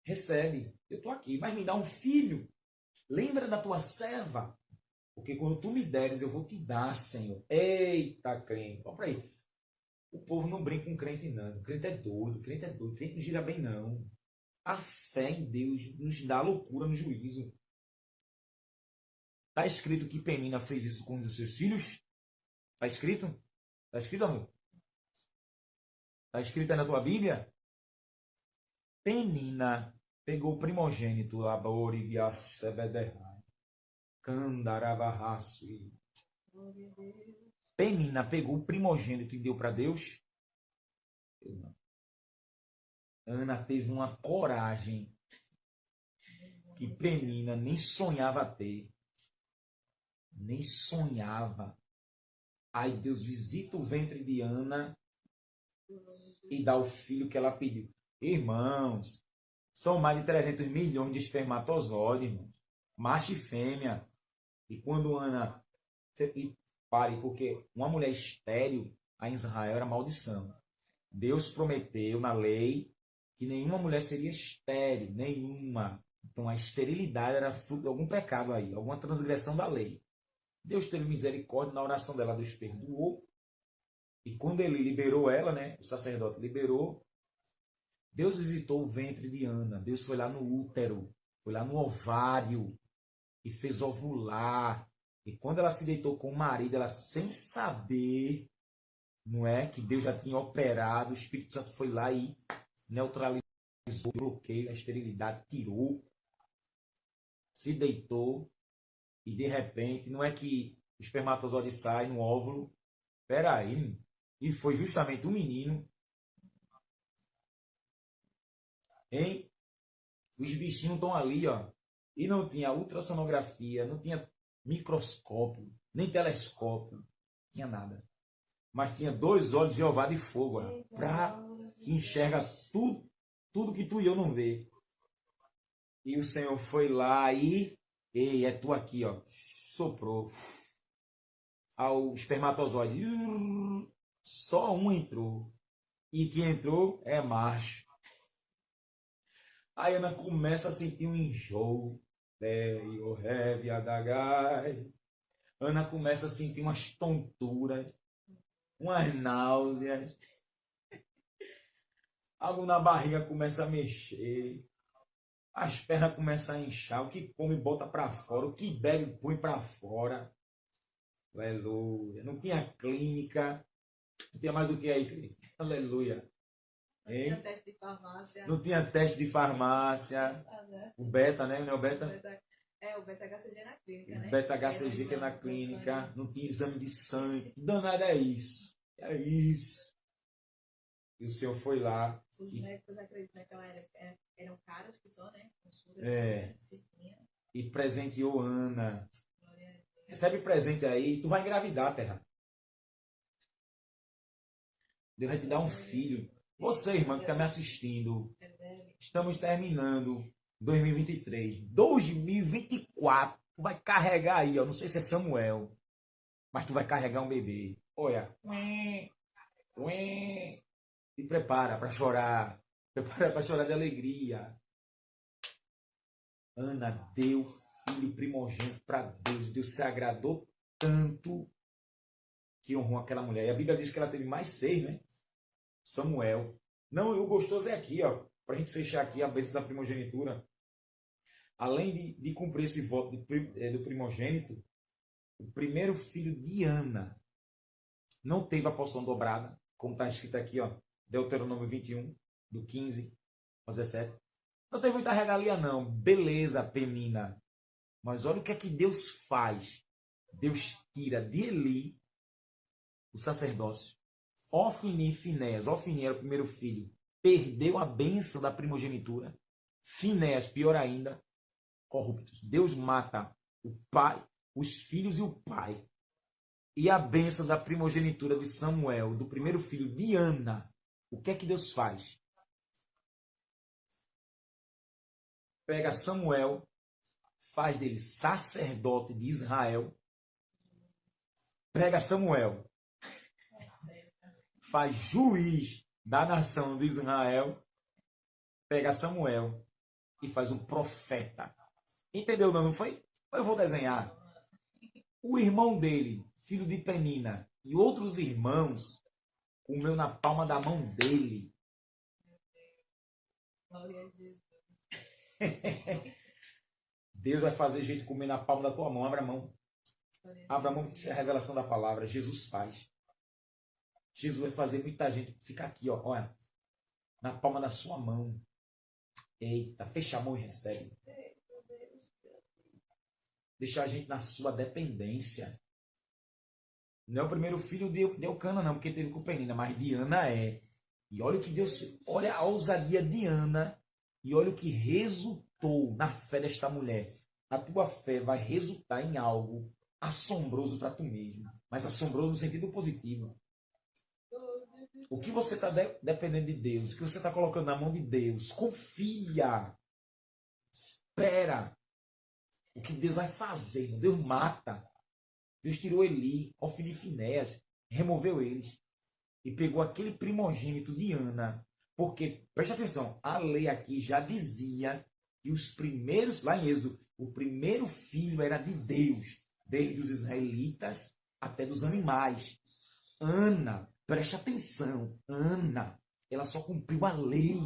Recebe. Eu estou aqui, mas me dá um filho. Lembra da tua serva? Porque quando tu me deres, eu vou te dar, Senhor. Eita, crente. Olha pra aí. O povo não brinca com crente, não. O crente é doido, o crente é doido. O crente não gira bem, não. A fé em Deus nos dá loucura no juízo. Está escrito que Penina fez isso com um dos seus filhos? Está escrito? Está escrito, amor? Está escrito aí na tua Bíblia? Penina pegou o primogênito lá, Penina pegou o primogênito e deu para Deus? Eu não. Ana teve uma coragem que Penina nem sonhava ter. Nem sonhava. Aí Deus visita o ventre de Ana e dá o filho que ela pediu. Irmãos, são mais de 300 milhões de espermatozoides, irmãos. Macho e fêmea. E quando Ana... E pare, porque uma mulher estéril, a Israel era maldição. Deus prometeu na lei que nenhuma mulher seria estéril, nenhuma. Então a esterilidade era fruto de algum pecado aí, alguma transgressão da lei. Deus teve misericórdia na oração dela, Deus perdoou. E quando ele liberou ela, né, o sacerdote liberou, Deus visitou o ventre de Ana. Deus foi lá no útero, foi lá no ovário e fez ovular. E quando ela se deitou com o marido, ela sem saber, não é, que Deus já tinha operado, o Espírito Santo foi lá e neutralizou o bloqueio, a esterilidade, tirou, se deitou e de repente, não é que o espermatozoide sai no óvulo, peraí, e foi justamente o menino, hein? Os bichinhos estão ali, ó, e não tinha ultrassonografia, não tinha microscópio, nem telescópio, não tinha nada. Mas tinha 2 olhos de Jeová de fogo, para que enxerga tudo que tu e eu não vê. E o Senhor foi lá e, ei, é tu aqui, ó, soprou ao espermatozoide. Só um entrou. E quem entrou é macho. Aí Ana começa a sentir um enjoo. Ana começa a sentir umas tonturas, umas náuseas. Algo na barriga começa a mexer. As pernas começam a inchar. O que come bota para fora. O que bebe põe para fora. Aleluia. Não tinha clínica. Não tinha mais o que aí, querido? Aleluia. Não tinha teste de farmácia. Não tinha teste de farmácia. O beta, né? Não é o beta? O beta-HCG na clínica, né? O beta-HCG que é na clínica. Não tinha exame de sangue. Que danado é isso? É isso. E o Senhor foi lá. Os médicos acreditam que ela eram caros que só, né? E presenteou Ana. Recebe presente aí. Tu vai engravidar, terra. Deus vai te dar um filho. Você, irmã, que está me assistindo. Estamos terminando 2023. 2024. Tu vai carregar aí, ó. Não sei se é Samuel. Mas tu vai carregar um bebê. Olha. Se prepara para chorar. Prepara para chorar de alegria. Ana deu filho primogênito para Deus. Deus se agradou tanto que honrou aquela mulher. E a Bíblia diz que ela teve mais 6, né? Samuel. Não, e o gostoso é aqui, ó. Para a gente fechar aqui a bênção da primogenitura. Além de cumprir esse voto do primogênito, o primeiro filho de Ana não teve a porção dobrada, como está escrito aqui, ó. Deuteronômio 21, do 15 ao 17. Não tem muita regalia, não. Beleza, Penina. Mas olha o que é que Deus faz. Deus tira de Eli o sacerdócio. Ofni e Finéas. Ofni era o primeiro filho. Perdeu a bênção da primogenitura. Finéas, pior ainda, corruptos. Deus mata o pai, os filhos e o pai. E a bênção da primogenitura de Samuel, do primeiro filho de Ana. O que é que Deus faz? Pega Samuel, faz dele sacerdote de Israel. Pega Samuel, faz juiz da nação de Israel. Pega Samuel e faz um profeta. Entendeu, não foi? Eu vou desenhar. O irmão dele, filho de Penina, e outros irmãos, comeu na palma da mão dele. Glória a Deus. Deus vai fazer gente comer na palma da tua mão. Abra a mão. Abra a mão, porque isso é a revelação da palavra. Jesus faz. Jesus vai fazer muita gente ficar aqui, ó, olha, na palma da sua mão. Eita, fecha a mão e recebe. Deixar a gente na sua dependência. Não é o primeiro filho de Eucana, não, porque teve com Penina, mas de Ana é. E olha o que Deus, olha a ousadia de Ana e olha o que resultou na fé desta mulher. A tua fé vai resultar em algo assombroso para tu mesmo, mas assombroso no sentido positivo. O que você está dependendo de Deus, o que você está colocando na mão de Deus, confia, espera. O que Deus vai fazer? Deus mata. Deus tirou Eli, Ofni e Finéias, removeu eles e pegou aquele primogênito de Ana. Porque, preste atenção, a lei aqui já dizia que os primeiros, lá em Êxodo, o primeiro filho era de Deus, desde os israelitas até dos animais. Ana, preste atenção, Ana, ela só cumpriu a lei.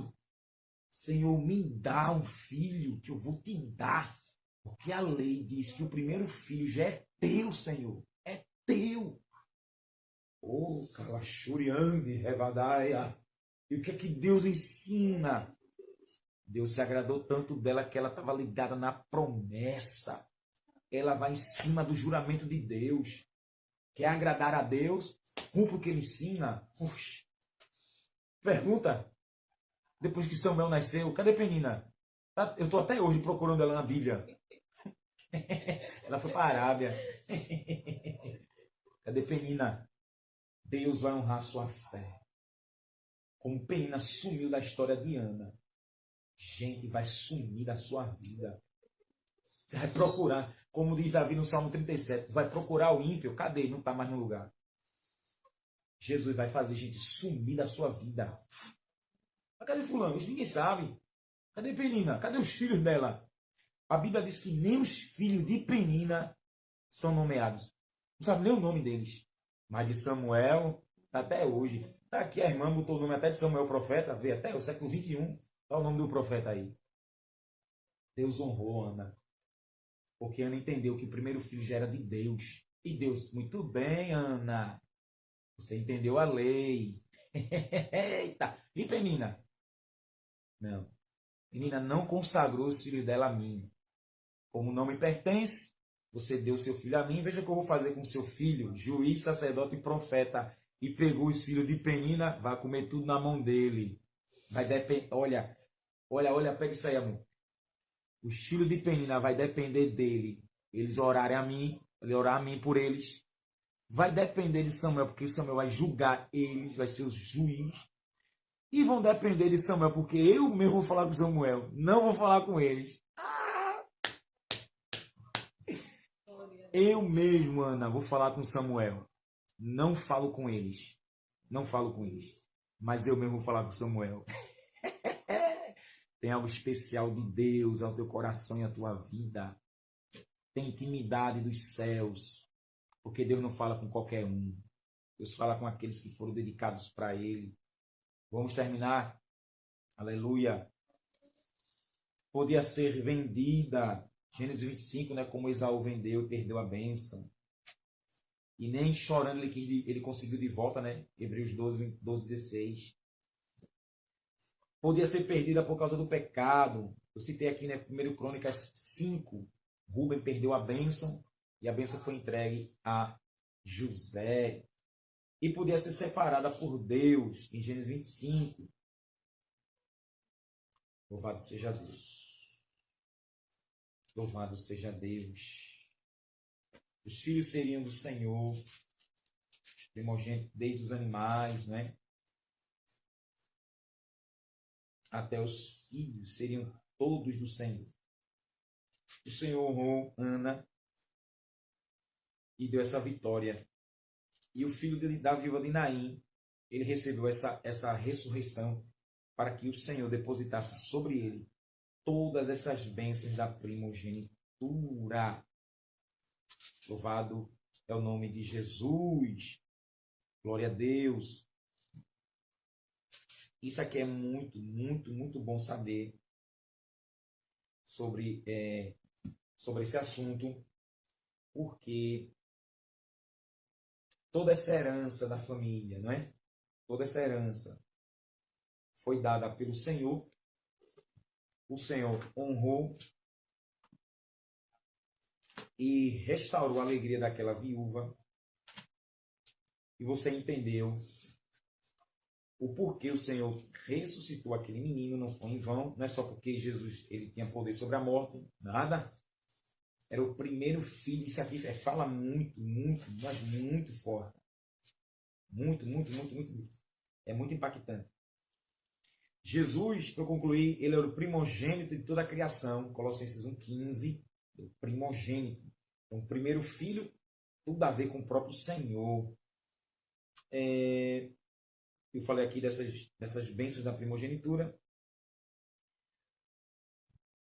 Senhor, me dá um filho que eu vou te dar. Porque a lei diz que o primeiro filho já é teu, Senhor. É teu. Oh, Kalachuriane, Revadaia. E o que é que Deus ensina? Deus se agradou tanto dela que ela estava ligada na promessa. Ela vai em cima do juramento de Deus. Quer agradar a Deus? Cumpre o que ele ensina. Oxi. Pergunta. Depois que Samuel nasceu, cadê Penina? Eu estou até hoje procurando ela na Bíblia. Ela foi para a Arábia. Cadê Penina? Deus vai honrar sua fé. Como Penina sumiu da história de Ana, gente vai sumir da sua vida. Você vai procurar, como diz Davi no Salmo 37, vai procurar o ímpio, cadê? Não está mais no lugar. Jesus vai fazer gente sumir da sua vida. Mas cadê fulano? Isso ninguém sabe. Cadê Penina? Cadê os filhos dela? A Bíblia diz que nem os filhos de Penina são nomeados. Não sabe nem o nome deles. Mas de Samuel, até hoje. Está aqui a irmã, botou o nome até de Samuel profeta, vê até o século 21. Olha o nome do profeta aí. Deus honrou Ana. Porque Ana entendeu que o primeiro filho já era de Deus. E Deus, muito bem, Ana. Você entendeu a lei. Eita. E Penina? Não. Penina não consagrou os filhos dela a mim. Como não me pertence, você deu seu filho a mim. Veja o que eu vou fazer com seu filho, juiz, sacerdote e profeta. E pegou os filhos de Penina, vai comer tudo na mão dele. Vai depender. Olha, pega isso aí, amor. Os filhos de Penina vai depender dele. Eles orarem a mim, ele orar a mim por eles. Vai depender de Samuel, porque Samuel vai julgar eles, vai ser os juiz. E vão depender de Samuel, porque eu mesmo vou falar com Samuel. Não vou falar com eles. Eu mesmo, Ana, vou falar com Samuel. Não falo com eles. Não falo com eles. Mas eu mesmo vou falar com Samuel. Tem algo especial de Deus ao teu coração e à tua vida. Tem intimidade dos céus. Porque Deus não fala com qualquer um. Deus fala com aqueles que foram dedicados para Ele. Vamos terminar. Aleluia. Podia ser vendida. Gênesis 25, né? Como Esaú vendeu e perdeu a bênção. E nem chorando ele conseguiu de volta, né? Hebreus 12, 16. Podia ser perdida por causa do pecado. Eu citei aqui, né? 1 Crônicas 5. Rubem perdeu a bênção e a bênção foi entregue a José. E podia ser separada por Deus em Gênesis 25. Louvado seja Deus. Louvado seja Deus. Os filhos seriam do Senhor, os primogênitos desde os animais, né? Até os filhos seriam todos do Senhor. O Senhor honrou Ana e deu essa vitória. E o filho da viúva de Naim, ele recebeu essa ressurreição para que o Senhor depositasse sobre ele todas essas bênçãos da primogenitura. Louvado é o nome de Jesus. Glória a Deus. Isso aqui é muito, muito, muito bom saber sobre esse assunto, porque toda essa herança da família, não é? Toda essa herança foi dada pelo Senhor. O Senhor honrou e restaurou a alegria daquela viúva. E você entendeu o porquê o Senhor ressuscitou aquele menino. Não foi em vão. Não é só porque Jesus ele tinha poder sobre a morte. Nada. Era o primeiro filho. Isso aqui fala muito, muito, mas muito forte. Muito, muito, muito, muito. É muito impactante. Jesus, para concluir, ele era o primogênito de toda a criação. Colossenses 1,15. O primogênito. Então, o primeiro filho, tudo a ver com o próprio Senhor. Eu falei aqui dessas bênçãos da primogenitura.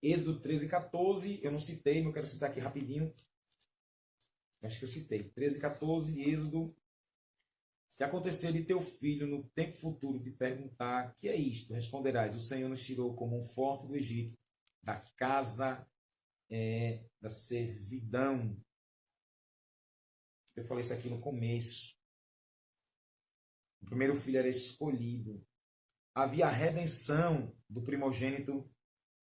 Êxodo 13:14, eu não citei, mas eu quero citar aqui rapidinho. Acho que eu citei. 13:14 de Êxodo. Se acontecer de teu filho no tempo futuro te perguntar, que é isto? Responderás, o Senhor nos tirou como um forte do Egito, da casa da servidão. Eu falei isso aqui no começo. O primeiro filho era escolhido. Havia a redenção do primogênito,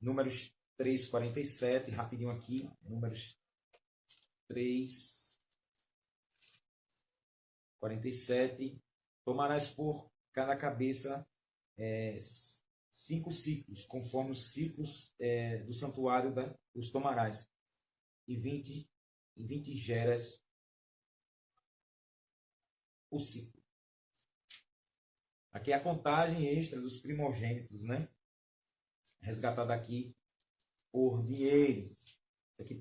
Números 3:47, rapidinho aqui, Números 3:47. Tomarás por cada cabeça 5 ciclos, conforme os ciclos do santuário os tomarás, e 20 geras o ciclo. Aqui é a contagem extra dos primogênitos, né? Resgatada aqui por dinheiro. Isso aqui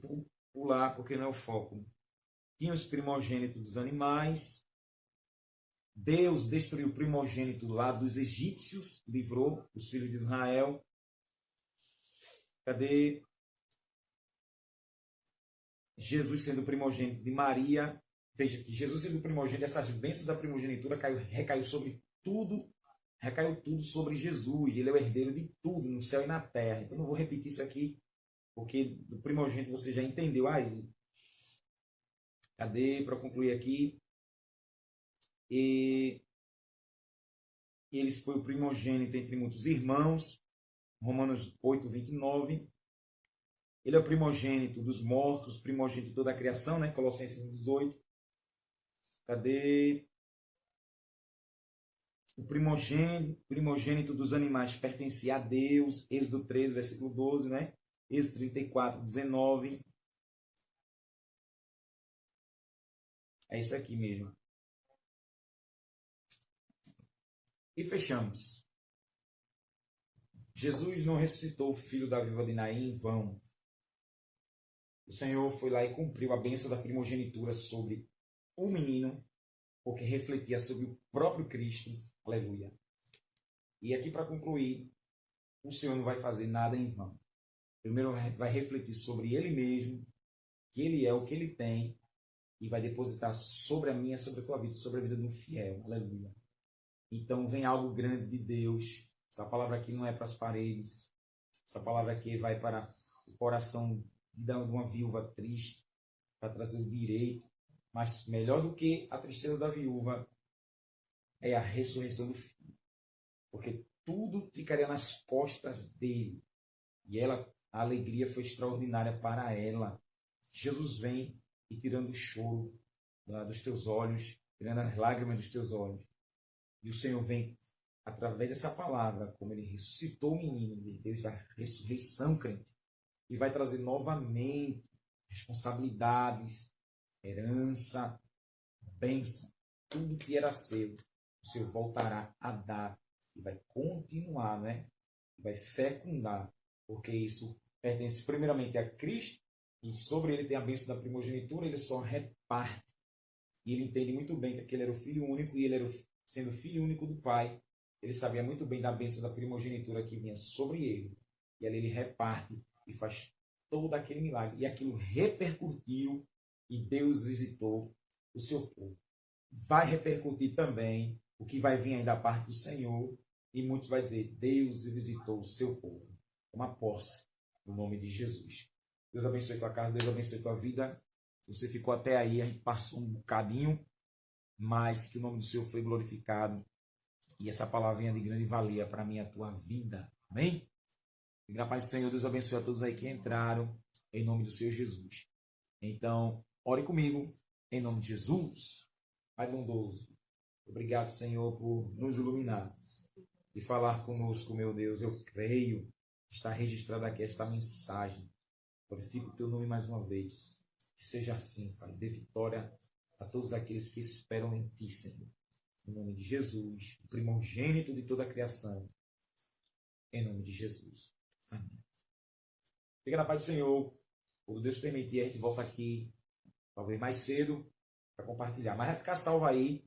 pular, porque não é o foco. Tinha os primogênitos dos animais. Deus destruiu o primogênito lá dos egípcios, livrou os filhos de Israel. Cadê? Jesus sendo primogênito de Maria. Veja que Jesus sendo primogênito, essas bênçãos da primogenitura recaiu sobre tudo, recaiu tudo sobre Jesus. Ele é o herdeiro de tudo, no céu e na terra. Então não vou repetir isso aqui, porque do primogênito você já entendeu. Cadê? Para concluir aqui. E ele foi o primogênito entre muitos irmãos. Romanos 8:29. Ele é o primogênito dos mortos, primogênito de toda a criação, né? Colossenses 1:18. Cadê? O primogênito dos animais pertencia a Deus. Êxodo 13, versículo 12, né? Êxodo 34:19. É isso aqui mesmo. E fechamos. Jesus não ressuscitou o filho da viúva de Naim em vão. O Senhor foi lá e cumpriu a bênção da primogenitura sobre o menino, porque refletia sobre o próprio Cristo. Aleluia. E aqui para concluir, o Senhor não vai fazer nada em vão. Primeiro vai refletir sobre Ele mesmo, que Ele é o que Ele tem, e vai depositar sobre a minha, sobre a tua vida, sobre a vida do fiel. Aleluia. Então vem algo grande de Deus. Essa palavra aqui não é para as paredes. Essa palavra aqui vai para o coração de uma viúva triste, para trazer o direito. Mas melhor do que a tristeza da viúva é a ressurreição do filho. Porque tudo ficaria nas costas dele. E a alegria foi extraordinária para ela. Jesus vem e tirando o choro dos teus olhos, tirando as lágrimas dos teus olhos. E o Senhor vem, através dessa palavra, como Ele ressuscitou o menino, Deus da ressurreição, crente, e vai trazer novamente responsabilidades, herança, bênção, tudo que era seu, o Senhor voltará a dar e vai continuar, né? Vai fecundar, porque isso pertence primeiramente a Cristo e sobre ele tem a bênção da primogenitura, ele só reparte. E ele entende muito bem que aquele era o filho único e ele era sendo filho único do Pai, ele sabia muito bem da bênção da primogenitura que vinha sobre ele. E ali ele reparte e faz todo aquele milagre. E aquilo repercutiu e Deus visitou o seu povo. Vai repercutir também o que vai vir aí da parte do Senhor, e muitos vão dizer, Deus visitou o seu povo. Uma posse, no nome de Jesus. Deus abençoe tua casa, Deus abençoe tua vida. Se você ficou até aí, a gente passou um bocadinho, mas que o nome do Senhor foi glorificado. E essa palavra venha de grande valia para mim e a tua vida. Amém? E na paz do Senhor, Deus abençoe a todos aí que entraram, em nome do Senhor Jesus. Então, ore comigo, em nome de Jesus. Pai bondoso, obrigado, Senhor, por nos iluminar e falar conosco, meu Deus. Eu creio que está registrada aqui esta mensagem. Glorifico o teu nome mais uma vez. Que seja assim, Pai. Dê vitória a todos aqueles que esperam em ti, Senhor. Em nome de Jesus, o primogênito de toda a criação. Em nome de Jesus. Amém. Fica na paz do Senhor. Quando Deus permitir, a gente volta aqui, talvez mais cedo, para compartilhar. Mas vai ficar salvo aí.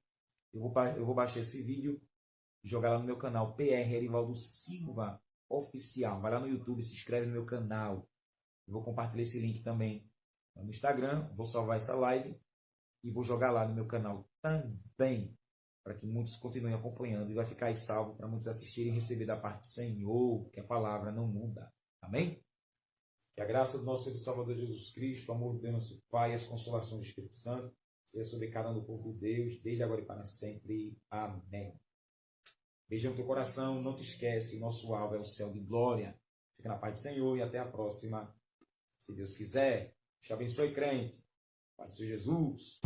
Eu vou baixar esse vídeo e jogar lá no meu canal, PR Erivaldo Silva Oficial. Vai lá no YouTube, se inscreve no meu canal. Eu vou compartilhar esse link também no Instagram. Vou salvar essa live e vou jogar lá no meu canal também, para que muitos continuem acompanhando. E vai ficar aí salvo para muitos assistirem e receber da parte do Senhor, que a palavra não muda. Amém? Que a graça do nosso Senhor e Salvador Jesus Cristo, o amor de Deus, nosso Pai e as consolações do Espírito Santo seja sobre cada um do povo de Deus, desde agora e para sempre. Amém. Beijão no teu coração, não te esquece, o nosso alvo é o céu de glória. Fica na paz do Senhor e até a próxima, se Deus quiser. Te abençoe, crente. Pai do Senhor Jesus.